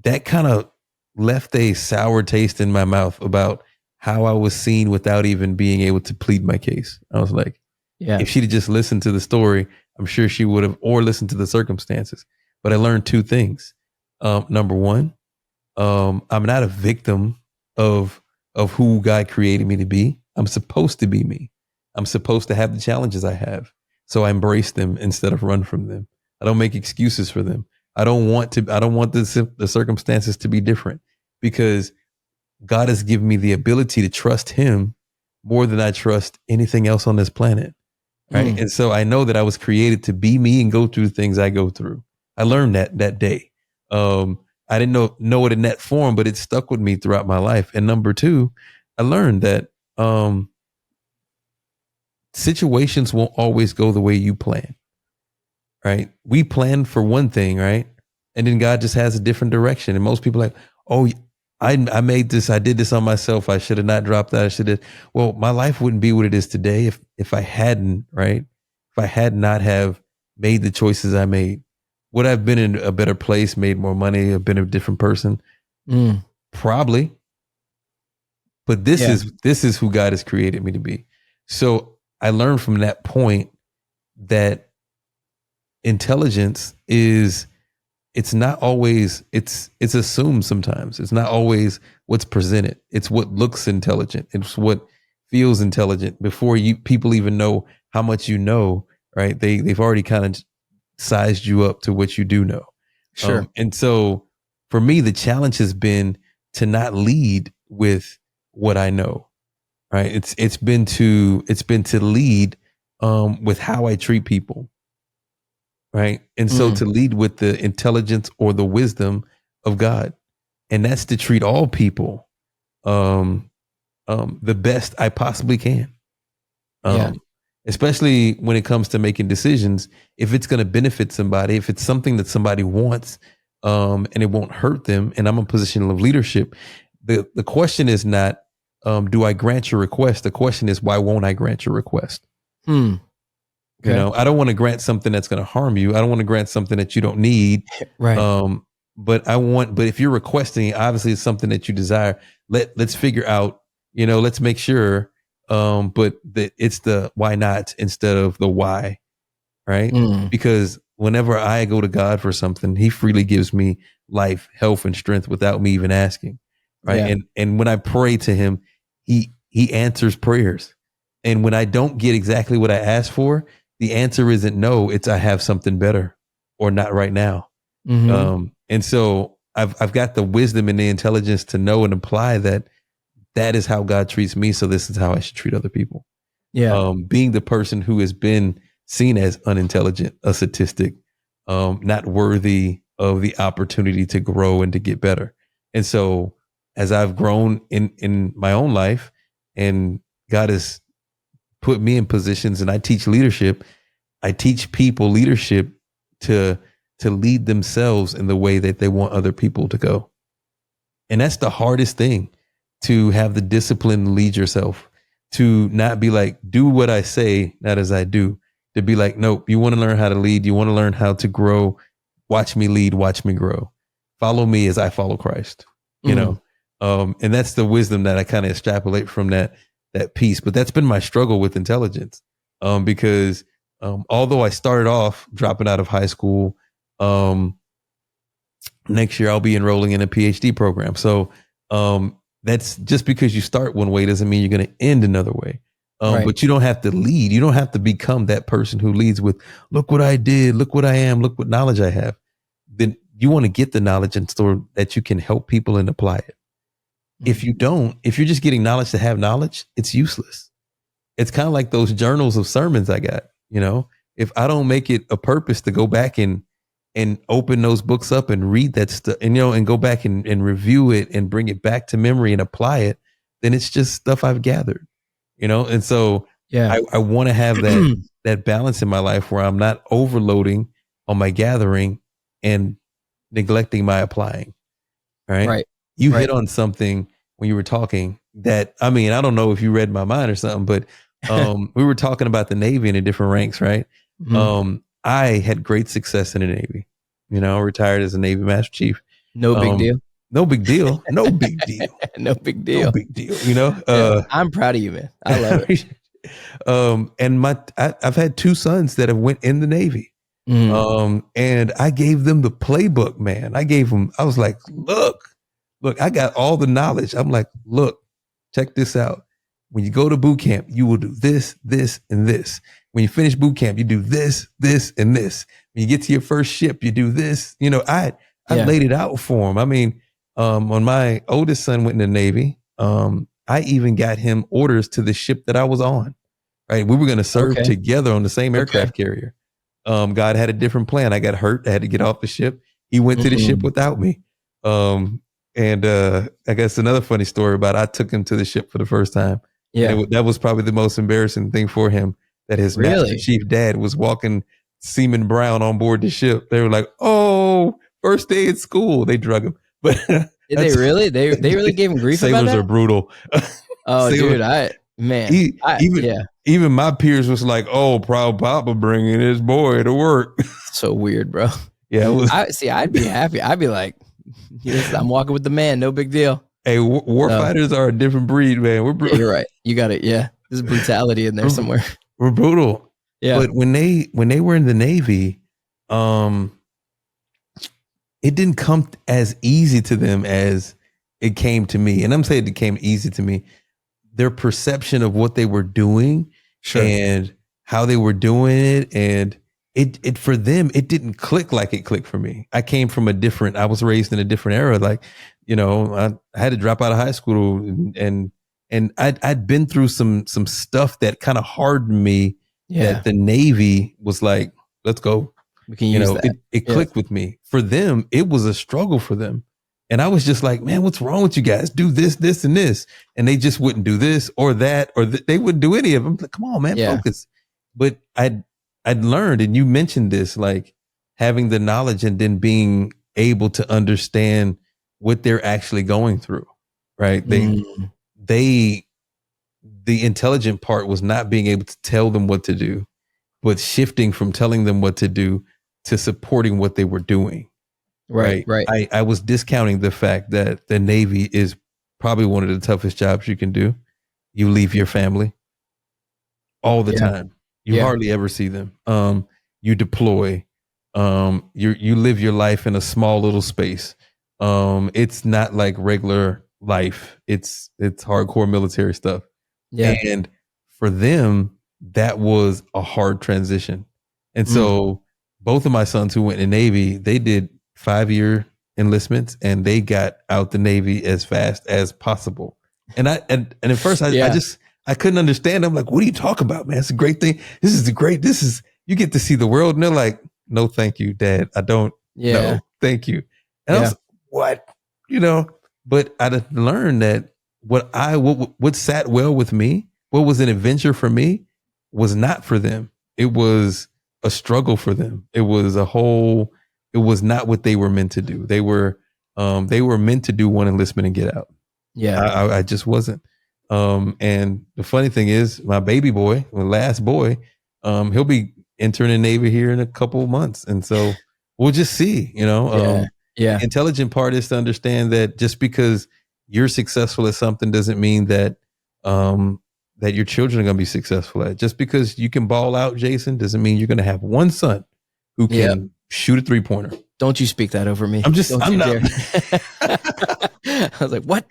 that kind of left a sour taste in my mouth about how I was seen without even being able to plead my case. I was like, if she'd just listened to the story, I'm sure she would have, or listened to the circumstances. But I learned two things. Number one, I'm not a victim of who God created me to be. I'm supposed to be me. I'm supposed to have the challenges I have. So I embrace them instead of run from them. I don't make excuses for them. I don't want the circumstances to be different, because God has given me the ability to trust him more than I trust anything else on this planet. Right. And so I know that I was created to be me and go through the things I go through. I learned that day. I didn't know it in that form, but it stuck with me throughout my life. And number two, I learned that situations won't always go the way you plan. Right. We plan for one thing, right? And then God just has a different direction. And most people are like, oh, I made this, I did this on myself. I should have not dropped that. I should have. Well, my life wouldn't be what it is today if I hadn't, right? If I had not have made the choices I made. Would I have been in a better place, made more money, have been a different person? Probably. But this is who God has created me to be. So I learned from that point that intelligence is, it's not always, it's assumed sometimes. It's not always what's presented. It's what looks intelligent. It's what feels intelligent before people even know how much you know, right? They've already kind of sized you up to what you do know. Sure. And so for me, the challenge has been to not lead with what I know, right? It's been to lead with how I treat people. Right. And so to lead with the intelligence or the wisdom of God. And that's to treat all people the best I possibly can. Especially when it comes to making decisions, if it's going to benefit somebody, if it's something that somebody wants and it won't hurt them, and I'm in a position of leadership, the question is not, do I grant your request? The question is, why won't I grant your request? Okay. You know, I don't want to grant something that's going to harm you. I don't want to grant something that you don't need. Right. But if you're requesting, obviously it's something that you desire. Let's figure out, let's make sure. But it's the why not instead of the why. Right. Because whenever I go to God for something, he freely gives me life, health, and strength without me even asking. Right. Yeah. And when I pray to him, he answers prayers. And when I don't get exactly what I asked for, the answer isn't no, it's I have something better or not right now. And so I've got the wisdom and the intelligence to know and apply that is how God treats me. So this is how I should treat other people. Yeah. Being the person who has been seen as unintelligent, a statistic, not worthy of the opportunity to grow and to get better. And so as I've grown in my own life and God has put me in positions and I teach leadership, I teach people leadership to lead themselves in the way that they want other people to go. And that's the hardest thing, to have the discipline to lead yourself, to not be like, do what I say, not as I do, to be like, nope, you want to learn how to lead. You want to learn how to grow. Watch me lead, watch me grow. Follow me as I follow Christ, and that's the wisdom that I kind of extrapolate from that piece. But that's been my struggle with intelligence, because although I started off dropping out of high school, next year I'll be enrolling in a PhD program. So that's just because you start one way doesn't mean you're going to end another way. Right. But you don't have to lead. You don't have to become that person who leads with, look what I did, look what I am, look what knowledge I have. Then you want to get the knowledge and so that you can help people and apply it. If you don't, if you're just getting knowledge to have knowledge, it's useless. It's kind of like those journals of sermons I got, if I don't make it a purpose to go back and open those books up and read that stuff and, and go back and review it and bring it back to memory and apply it, then it's just stuff I've gathered, And so I want to have that balance in my life where I'm not overloading on my gathering and neglecting my applying. Right. You hit on something when you were talking that, I mean, I don't know if you read my mind or something, but we were talking about the Navy and the different ranks, right? Mm-hmm. I had great success in the Navy. Retired as a Navy Master Chief. No big deal. No big deal. No big deal. No big deal. No big deal. I'm proud of you, man. I love it. And I've had 2 sons that have went in the Navy. And I gave them the playbook, man. I was like, look, I got all the knowledge. I'm like, look, check this out. When you go to boot camp, you will do this, this, and this. When you finish boot camp, you do this, this, and this. When you get to your first ship, you do this. I laid it out for him. I mean, when my oldest son went in the Navy, I even got him orders to the ship that I was on. Right, we were going to serve together on the same aircraft carrier. God had a different plan. I got hurt. I had to get off the ship. He went to the ship without me. And I guess another funny story about I took him to the ship for the first time. Yeah, that was probably the most embarrassing thing for him. That his Master Chief dad was walking Seaman Brown on board the ship. They were like, "Oh, first day at school." They drug him. But did they really? They really gave him grief about that? Sailors are brutal. Oh, dude, even my peers was like, "Oh, proud Papa bringing his boy to work." So weird, bro. Yeah, it was. I'd be happy. I'd be like, yes, I'm walking with the man. No big deal. Hey, war fighters are a different breed, man. We're brutal. Yeah, you're right. You got it. Yeah, there's brutality in there somewhere. We're brutal. Yeah. But when they were in the Navy, it didn't come as easy to them as it came to me. And I'm saying it came easy to me. Their perception of what they were doing and how they were doing it. And it for them, it didn't click like it clicked for me. I was raised in a different era. Like, I had to drop out of high school and I'd been through some stuff that kind of hardened me. Yeah. That the Navy was like, let's go. We can use that. It clicked with me. For them, it was a struggle for them. And I was just like, man, what's wrong with you guys? Do this, this, and this. And they just wouldn't do this or that, or they wouldn't do any of them. Like, come on, man, focus. But I'd learned, and you mentioned this, like having the knowledge and then being able to understand what they're actually going through, right? The intelligent part was not being able to tell them what to do, but shifting from telling them what to do to supporting what they were doing. Right. I was discounting the fact that the Navy is probably one of the toughest jobs you can do. You leave your family all the time. You hardly ever see them. You deploy. You live your life in a small little space. It's not like regular life. It's hardcore military stuff. Yeah. And for them, that was a hard transition. And so both of my sons who went in the Navy, they did 5-year enlistments and they got out the Navy as fast as possible. And at first I couldn't understand. I'm like, what are you talking about, man? It's a great thing. You get to see the world. And they're like, no, thank you, Dad. I don't. No, thank you. And I was like, what? But I learned that what sat well with me, what was an adventure for me, was not for them. It was a struggle for them. It was not what they were meant to do. They were meant to do one enlistment and get out. Yeah. I just wasn't. And the funny thing is my baby boy, my last boy, he'll be entering the Navy here in a couple of months. And so we'll just see, The intelligent part is to understand that just because you're successful at something doesn't mean that that your children are going to be successful at. Just because you can ball out, Jason, doesn't mean you're going to have one son who can shoot a 3-pointer. Don't you speak that over me. I'm not. I was like, what?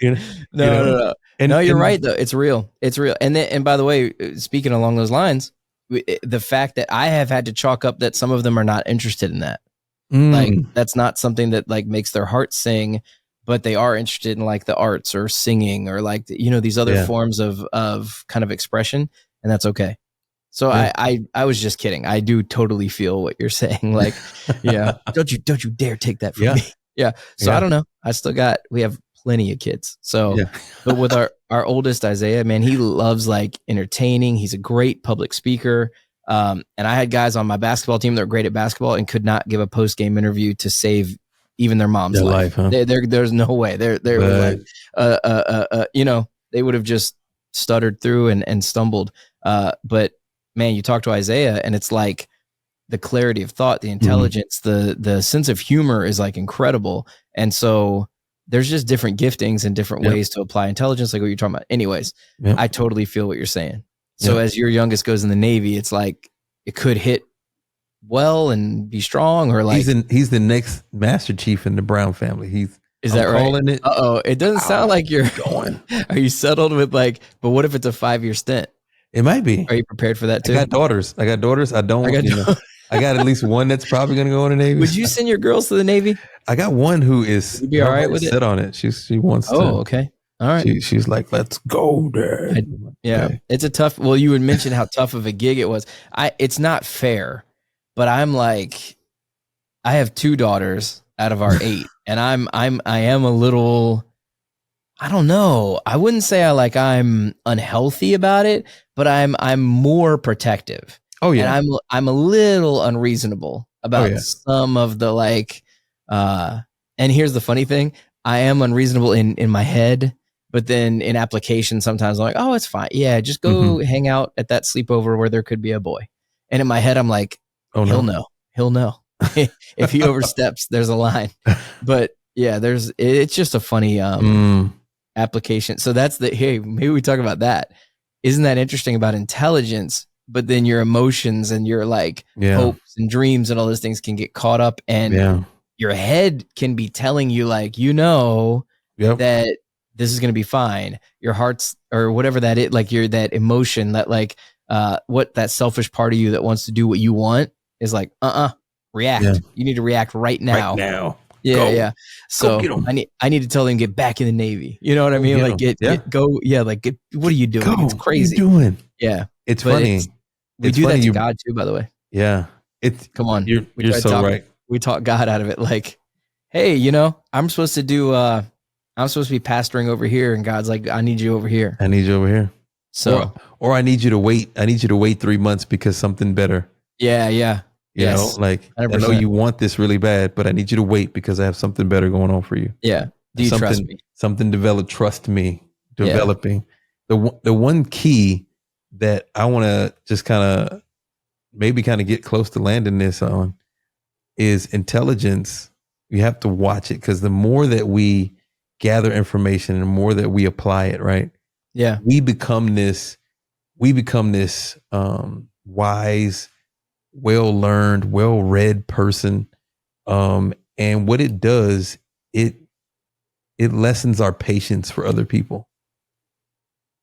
No. No, you're right though. It's real. It's real. And by the way, speaking along those lines, the fact that I have had to chalk up that some of them are not interested in that. Like that's not something that like makes their heart sing, but they are interested in like the arts or singing or like, these other forms of kind of expression. And that's okay. So I was just kidding. I do totally feel what you're saying. Like, yeah, don't you dare take that from me. Yeah. So I don't know. We have plenty of kids. So, but with our oldest Isaiah, man, he loves like entertaining. He's a great public speaker. And I had guys on my basketball team that were great at basketball and could not give a post-game interview to save even their mom's life. Huh? There's no way. They were like, they would have just stuttered through and stumbled. But man, you talk to Isaiah and it's like the clarity of thought, the intelligence, the sense of humor is like incredible. And so there's just different giftings and different ways to apply intelligence, like what you're talking about. Anyways, I totally feel what you're saying. So as your youngest goes in the Navy, it's like it could hit well and be strong, or like he's the next Master Chief in the Brown family. Is that right? It doesn't sound like you're going. Are you settled with like? But what if it's a 5-year stint? It might be. Are you prepared for that too? I got daughters. I don't. I got at least one that's probably going to go in the Navy. Would you send your girls to the Navy? I got one who is. You'd be all right with it. Set on it. She wants to. Oh, okay. All right. She's like, let's go, Dad. It's a tough. Well, you would mention how tough of a gig it was. It's not fair, but I'm like, I have 2 daughters out of our 8, and I am a little. I don't know. I wouldn't say I'm unhealthy about it, but I'm more protective. Oh yeah. And I'm a little unreasonable about some of the and here's the funny thing. I am unreasonable in my head, but then in application, sometimes I'm like, oh, it's fine. Yeah. Just go hang out at that sleepover where there could be a boy. And in my head, I'm like, oh, he'll know. If he oversteps, there's a line. But yeah, it's just a funny, application. So that's hey, maybe we talk about that. Isn't that interesting about intelligence? But then your emotions and your hopes and dreams and all those things can get caught up, and your head can be telling you that this is going to be fine. Your heart's or whatever that is, that emotion that what that selfish part of you that wants to do what you want is react. Yeah. You need to react right now. Right now. Yeah, go. Yeah. So I need to tell them get back in the Navy. You know what I mean? Go. Yeah. What are you doing? It's crazy. What are you doing? Yeah. It's funny. We do that to God too, by the way. Yeah. Come on. You're so right. We talk God out of it. Like, hey, I'm supposed to do. I'm supposed to be pastoring over here, and God's like, I need you over here. I need you over here. So, or I need you to wait. I need you to wait 3 months because something better. Yeah. Yeah. You know, 100%. I know you want this really bad, but I need you to wait because I have something better going on for you. Yeah. Do you trust me? Something developed. Trust me. Developing. Yeah. The one key that I want to just kind of get close to landing this on is intelligence. You have to watch it because the more that we gather information and the more that we apply it, right? Yeah. We become this wise, well-learned, well-read person. And what it does, it lessens our patience for other people.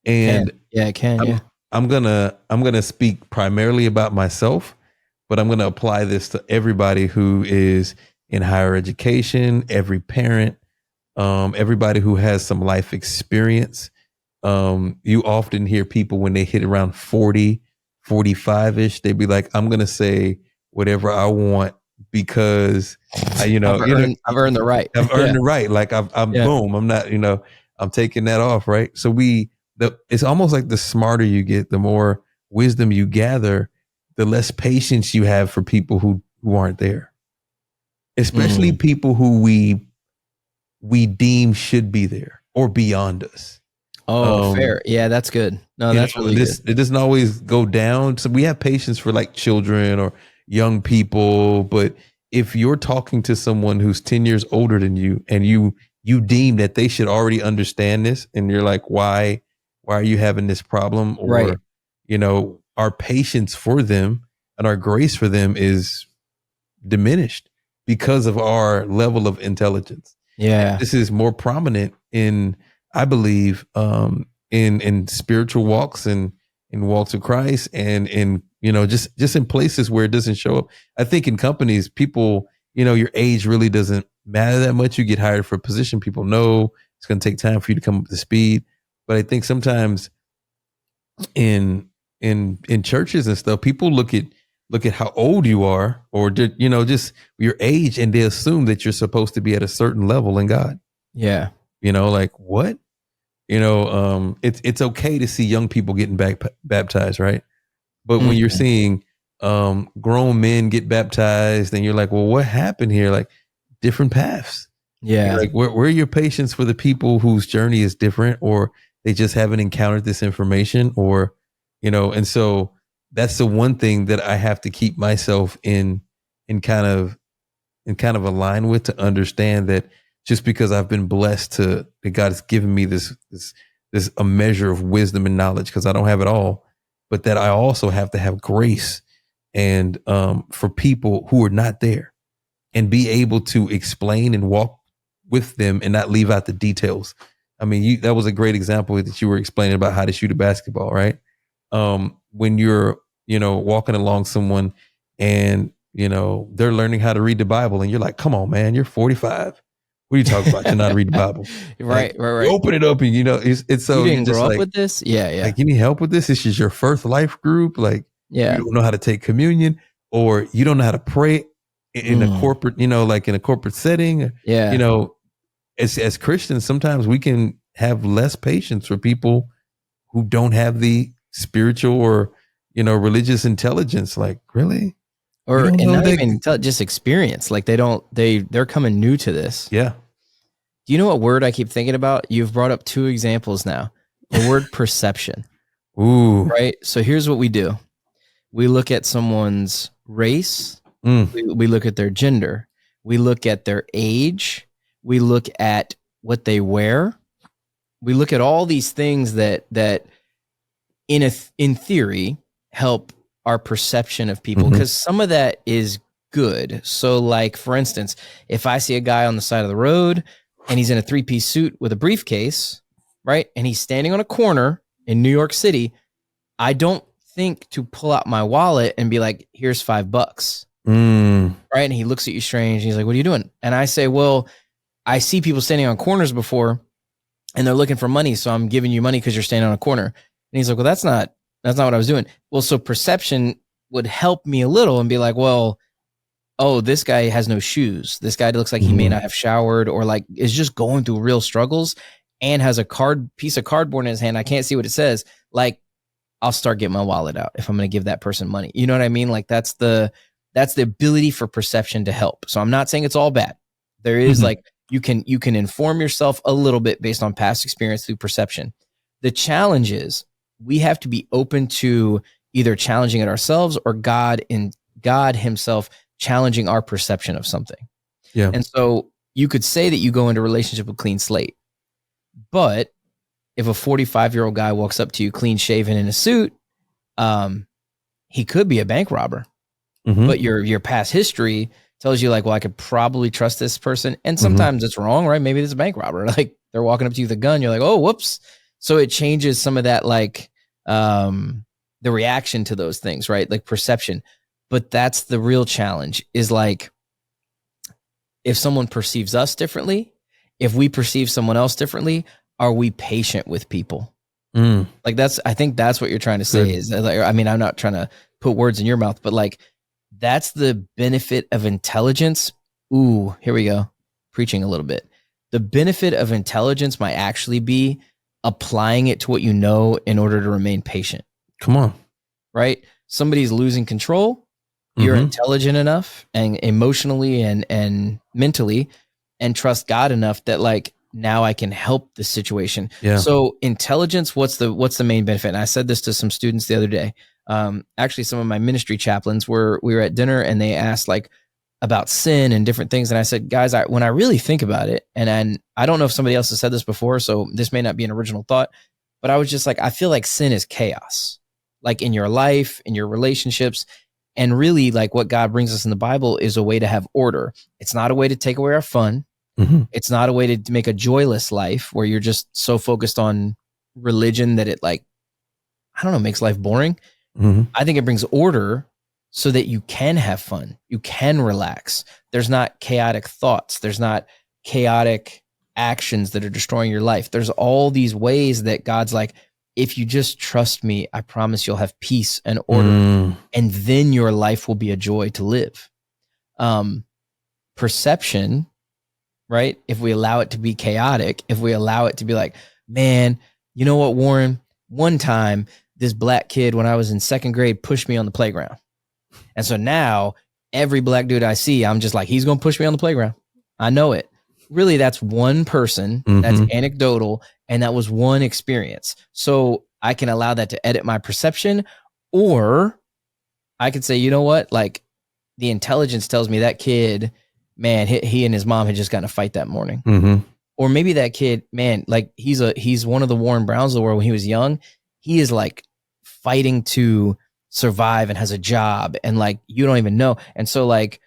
And it can. I'm gonna speak primarily about myself, but I'm gonna apply this to everybody who is in higher education, every parent, everybody who has some life experience. You often hear people when they hit around 40, 45-ish, they'd be like, I'm gonna say whatever I want because I've earned the right. I've earned the right. Like boom. I'm not, I'm taking that off, right? So it's almost like the smarter you get, the more wisdom you gather, the less patience you have for people who aren't there. Especially people who we deem should be there or beyond us. Oh, fair. Yeah, that's good. No, that's really good. It doesn't always go down. So we have patience for children or young people, but if you're talking to someone who's 10 years older than you and you deem that they should already understand this and you're like, why are you having this problem? Or, right. Our patience for them and our grace for them is diminished because of our level of intelligence. Yeah. This is more prominent I believe, in spiritual walks and in walks of Christ and in, just in places where it doesn't show up. I think in companies, people, your age really doesn't matter that much. You get hired for a position. People know it's going to take time for you to come up to speed. But I think sometimes in in churches and stuff, people look at how old you are, or just your age, and they assume that you're supposed to be at a certain level in God. Yeah. Like what? It's okay to see young people getting baptized, right? But when you're seeing grown men get baptized, then you're like, well, what happened here? Like different paths. Yeah. Like where are your patience for the people whose journey is different, or they just haven't encountered this information, or, and so that's the one thing that I have to keep myself in kind of a line with, to understand that just because I've been blessed that God has given me this a measure of wisdom and knowledge, because I don't have it all, but that I also have to have grace and for people who are not there, and be able to explain and walk with them and not leave out the details. I mean, that was a great example that you were explaining about how to shoot a basketball, right? When you're, walking along someone and, they're learning how to read the Bible, and you're like, come on, man, you're 45. What are you talking about? You're not reading the Bible. Right. You open it up and, it's so you didn't just grow up like, with this. Yeah. like, you need help with this. This is your first life group. Like, Yeah. you don't know how to take communion, or you don't know how to pray in a corporate, like in a corporate setting. Yeah. As Christians, sometimes we can have less patience for people who don't have the spiritual or, religious intelligence. Like, really? Or and not even just experience. Like they're coming new to this. Yeah. Do you know what word I keep thinking about? You've brought up 2 examples now. The word perception. Ooh. Right. So here's what we do. We look at someone's race. We look at their gender. We look at their age. We look at what they wear. We look at all these things that in theory help our perception of people, because some of that is good. So like, for instance, if I see a guy on the side of the road and he's in a 3-piece suit with a briefcase, right, and he's standing on a corner in New York City, I don't think to pull out my wallet and be like, here's $5. Right. And he looks at you strange. And he's like, what are you doing? And I say, well, I see people standing on corners before and they're looking for money. So I'm giving you money because you're standing on a corner. And he's like, well, that's not what I was doing. Well, so perception would help me a little and be like, well, oh, this guy has no shoes. This guy looks like he may not have showered, or like is just going through real struggles and has a piece of cardboard in his hand. I can't see what it says. Like, I'll start getting my wallet out if I'm going to give that person money. You know what I mean? Like that's the ability for perception to help. So I'm not saying it's all bad. There is like, you can inform yourself a little bit based on past experience through perception. The challenge is we have to be open to either challenging it ourselves, or God himself challenging our perception of something. Yeah. And so you could say that you go into a relationship with clean slate, but if a 45-year-old guy walks up to you clean shaven in a suit, he could be a bank robber. But your past history tells you like, well, I could probably trust this person. And sometimes it's wrong, right? Maybe it's a bank robber. Like they're walking up to you with a gun. You're like, oh, whoops. So it changes some of that, like the reaction to those things, right? Like perception. But that's the real challenge, is like, if someone perceives us differently, if we perceive someone else differently, are we patient with people? Like I think that's what you're trying to say. Is like, I mean, I'm not trying to put words in your mouth, but like, that's the benefit of intelligence. Ooh, here we go. Preaching a little bit. The benefit of intelligence might actually be applying it to what you know in order to remain patient. Come on. Right? Somebody's losing control. You're intelligent enough and emotionally and mentally, and trust God enough that like, now I can help the situation. Yeah. So intelligence, what's the main benefit? And I said this to some students the other day. Actually, some of my ministry chaplains we were at dinner and they asked like about sin and different things. And I said, guys, when I really think about it, and I don't know if somebody else has said this before, so this may not be an original thought, but I was just like, I feel like sin is chaos, like in your life, in your relationships. And really like what God brings us in the Bible is a way to have order. It's not a way to take away our fun. It's not a way to make a joyless life where you're just so focused on religion that it like, I don't know, makes life boring. I think it brings order so that you can have fun. You can relax. There's not chaotic thoughts. There's not chaotic actions that are destroying your life. There's all these ways that God's like, if you just trust me, I promise you'll have peace and order, and then your life will be a joy to live. Perception, right? If we allow it to be chaotic, if we allow it to be like, man, you know what, Warren, one time this black kid when I was in second grade pushed me on the playground. And so now every black dude I see, I'm just like, he's going to push me on the playground. I know it. Really, that's one person, that's anecdotal, and that was one experience. So I can allow that to edit my perception, or I could say, you know what? Like, the intelligence tells me that kid, man, he and his mom had just gotten a fight that morning. Or maybe that kid, man, like he's one of the Warren Browns of the world. When he was young, he is like fighting to survive and has a job, and like you don't even know. And so like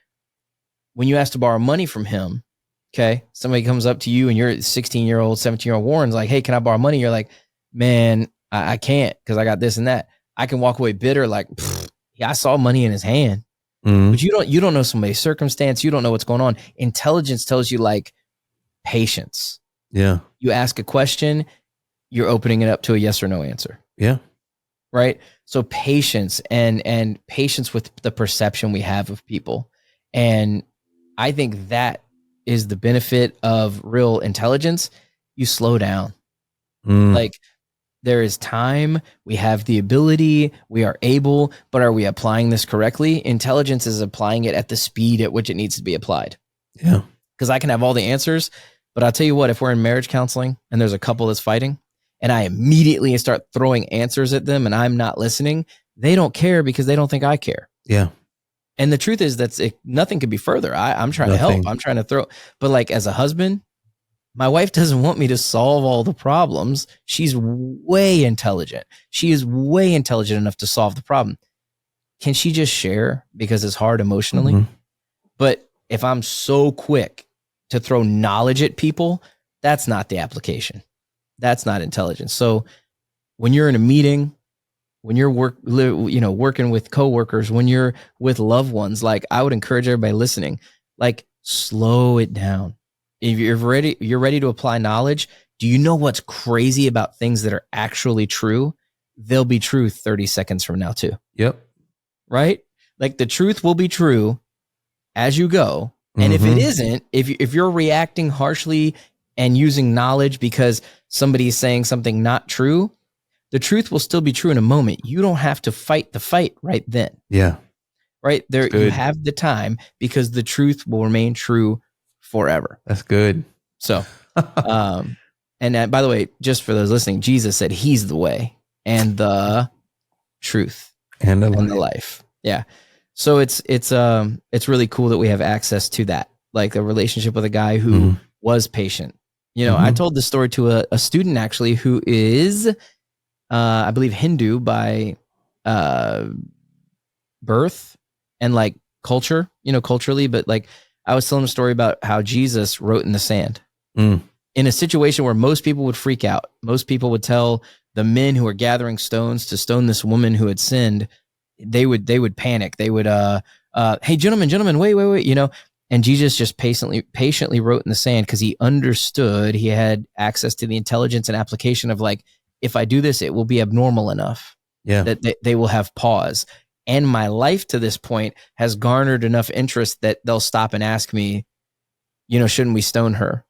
when you ask to borrow money from him, okay, somebody comes up to you and you're 16-year-old, 17-year-old Warren's like, hey, can I borrow money? You're like, man, I can't because I got this and that. I can walk away bitter, like, yeah, I saw money in his hand. But you don't know somebody's circumstance. You don't know what's going on. Intelligence tells you like patience. Yeah. You ask a question, you're opening it up to a yes or no answer. Yeah. Right. So patience and patience with the perception we have of people. And I think that is the benefit of real intelligence. You slow down. Like, there is time, we have the ability, we are able, but are we applying this correctly? Intelligence is applying it at the speed at which it needs to be applied. Yeah. Because I can have all the answers, but I'll tell you what, if we're in marriage counseling and there's a couple that's fighting and I immediately start throwing answers at them and I'm not listening, they don't care because they don't think I care. Yeah. And the truth is nothing could be further. I'm trying to help. I'm trying to throw, but like as a husband, my wife doesn't want me to solve all the problems. She's way intelligent. She is way intelligent enough to solve the problem. Can she just share because it's hard emotionally? But if I'm so quick to throw knowledge at people, that's not the application. That's not intelligence. So when you're in a meeting, when you're working with coworkers, when you're with loved ones, like I would encourage everybody listening, like slow it down. If you're ready to apply knowledge, do you know what's crazy about things that are actually true? They'll be true 30 seconds from now too. Yep. Right? Like the truth will be true as you go. And if it isn't, if you're reacting harshly and using knowledge because somebody is saying something not true, the truth will still be true in a moment. You don't have to fight the fight right then. Yeah. Right there, you have the time because the truth will remain true forever. That's good. So, and by the way, just for those listening, Jesus said he's the way and the truth and the life. Yeah. So it's really cool that we have access to that, like a relationship with a guy who was patient. You know, I told this story to a student actually who is, I believe Hindu by birth and like culture, culturally, but like, I was telling a story about how Jesus wrote in the sand in a situation where most people would freak out. Most people would tell the men who were gathering stones to stone this woman who had sinned. They would panic. They would, hey, gentlemen, wait, and Jesus just patiently wrote in the sand because he understood, he had access to the intelligence and application of like, if I do this, it will be abnormal enough that they will have pause. And my life to this point has garnered enough interest that they'll stop and ask me, shouldn't we stone her?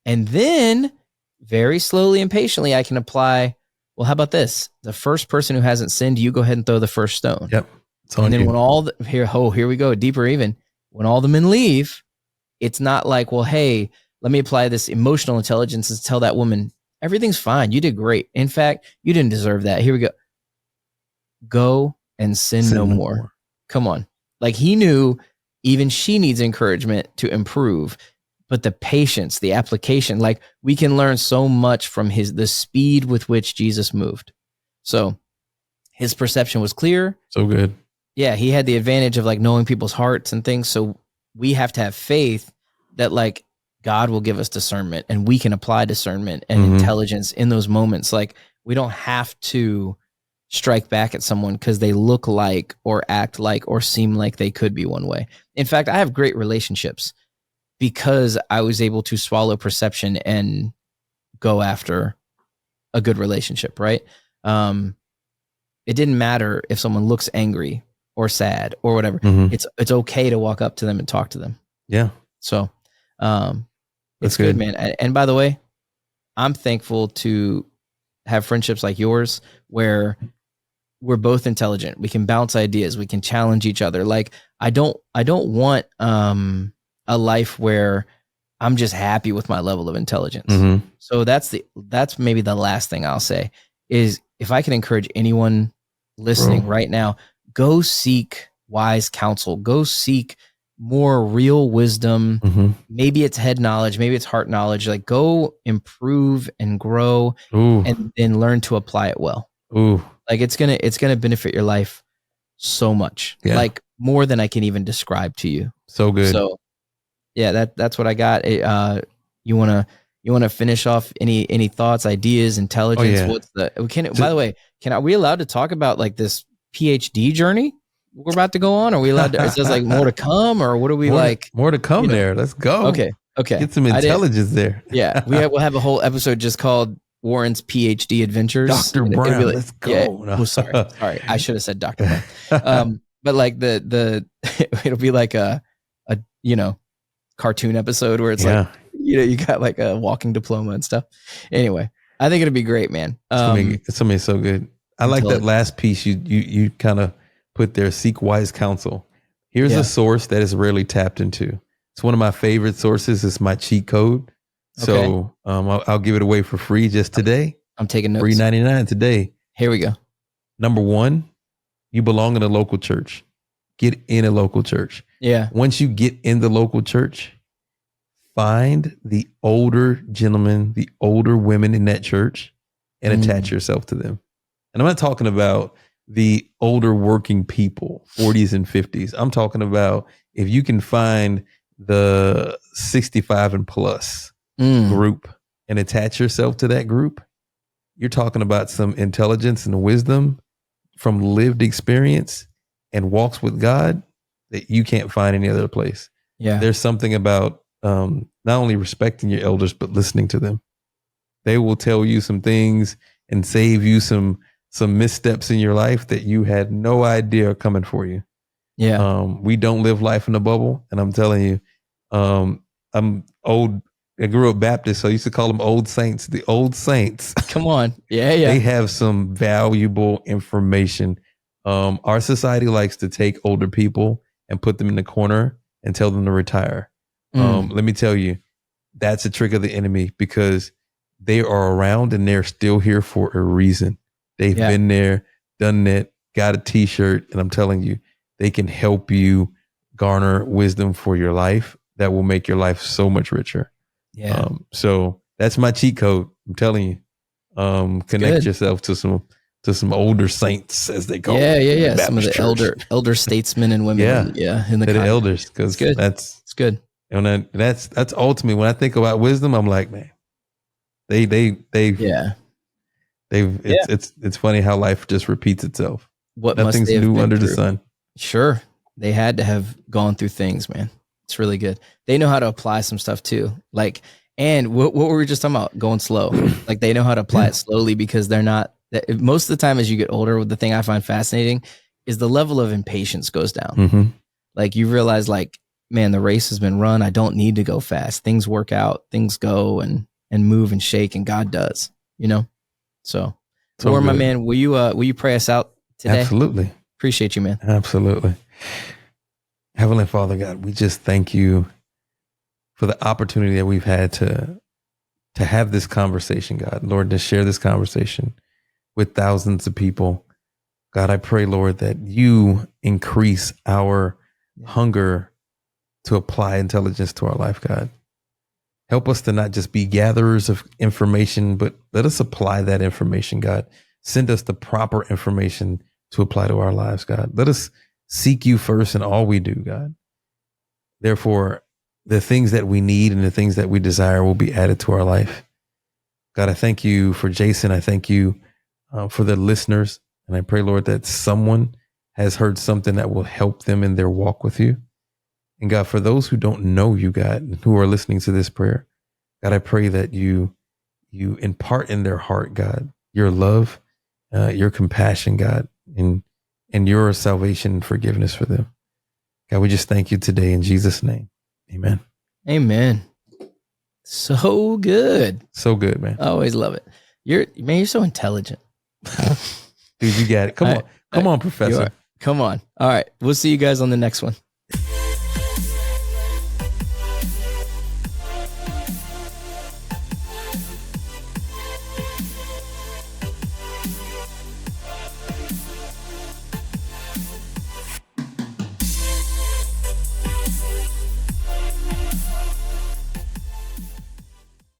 And then very slowly and patiently, I can apply, well, how about this? The first person who hasn't sinned, you go ahead and throw the first stone. Yep. And then when here we go, deeper even. When all the men leave, it's not like, well, hey, let me apply this emotional intelligence and tell that woman, everything's fine. You did great. In fact, you didn't deserve that. Here we go. Go and sin no more. Come on. Like he knew even she needs encouragement to improve, but the patience, the application, like we can learn so much from the speed with which Jesus moved. So his perception was clear. So good. Yeah. He had the advantage of like knowing people's hearts and things. So we have to have faith that like God will give us discernment and we can apply discernment and intelligence in those moments. Like we don't have to strike back at someone because they look like or act like or seem like they could be one way. In fact, I have great relationships because I was able to swallow perception and go after a good relationship, right? it didn't matter if someone looks angry or sad or whatever. Mm-hmm. It's okay to walk up to them and talk to them. Yeah. So That's it's good, good. man. And by the way, I'm thankful to have friendships like yours where we're both intelligent. We can bounce ideas. We can challenge each other. Like I don't want a life where I'm just happy with my level of intelligence. Mm-hmm. So that's maybe the last thing I'll say is if I can encourage anyone listening right now, go seek wise counsel. Go seek more real wisdom. Mm-hmm. Maybe it's head knowledge, maybe it's heart knowledge. Like go improve and grow and learn to apply it well. Ooh. Like it's gonna benefit your life so much. Yeah. Like more than I can even describe to you. So good. So yeah, that's what I got. You wanna finish off any thoughts, ideas, intelligence? Oh, yeah. What's the by the way, are we allowed to talk about like this PhD journey we're about to go on? Are we allowed to, it says like more to come, or what are we more to come there? Let's go. Okay. Get some intelligence there. Yeah. We'll have a whole episode just called Warren's PhD Adventures. Dr. Brown, let's go. Yeah, oh, sorry. I should have said Dr. Brown. But like the it'll be like a cartoon episode where it's like, you got like a walking diploma and stuff. Anyway, I think it'll be great, man. It's gonna be so good. I like that last piece you kind of put there, seek wise counsel. Here's a source that is rarely tapped into. It's one of my favorite sources. It's my cheat code. So I'll give it away for free just today. I'm taking notes. $3.99 today. Here we go. Number one, you belong in a local church. Get in a local church. Yeah. Once you get in the local church, find the older gentlemen, the older women in that church, and attach yourself to them. And I'm not talking about the older working people, 40s and 50s. I'm talking about if you can find the 65 and plus group and attach yourself to that group, you're talking about some intelligence and wisdom from lived experience and walks with God that you can't find any other place. Yeah. There's something about not only respecting your elders, but listening to them. They will tell you some things and save you some missteps in your life that you had no idea are coming for you. Yeah. We don't live life in a bubble. And I'm telling you, I'm old. I grew up Baptist, so I used to call them old saints. The old saints. Come on. Yeah. They have some valuable information. Our society likes to take older people and put them in the corner and tell them to retire. Let me tell you, that's a trick of the enemy because they are around and they're still here for a reason. They've been there, done that, got a t-shirt, and I'm telling you, they can help you garner wisdom for your life that will make your life so much richer. Yeah. So that's my cheat code. I'm telling you, connect yourself to some older saints, as they call them. Yeah. Some of the elder statesmen and women. In the elders, because it's good. And that's ultimately when I think about wisdom, I'm like, man, it's funny how life just repeats itself. Nothing's new under the sun. Sure. They had to have gone through things, man. It's really good. They know how to apply some stuff too. Like, and what were we just talking about? Going slow. Like they know how to apply it slowly because they're not, most of the time as you get older, the thing I find fascinating is the level of impatience goes down. Mm-hmm. Like you realize like, man, the race has been run. I don't need to go fast. Things work out, things go and move and shake, and God does, So Warren, my man, will you pray us out today? Absolutely. Appreciate you, man. Absolutely. Heavenly Father God, we just thank you for the opportunity that we've had to have this conversation, God. Lord, to share this conversation with thousands of people. God, I pray, Lord, that you increase our hunger to apply intelligence to our life, God. Help us to not just be gatherers of information, but let us apply that information, God. Send us the proper information to apply to our lives, God. Let us seek you first in all we do, God. Therefore, the things that we need and the things that we desire will be added to our life. God, I thank you for Jason. I thank you for the listeners. And I pray, Lord, that someone has heard something that will help them in their walk with you. And God, for those who don't know you, God, and who are listening to this prayer, God, I pray that you impart in their heart, God, your love your compassion, God, and your salvation and forgiveness for them. God, we just thank you today in Jesus' name. Amen. Amen. So good. So good, man. I always love it. You're so intelligent. Dude, you got it. Come on, Professor. Come on. All right. We'll see you guys on the next one.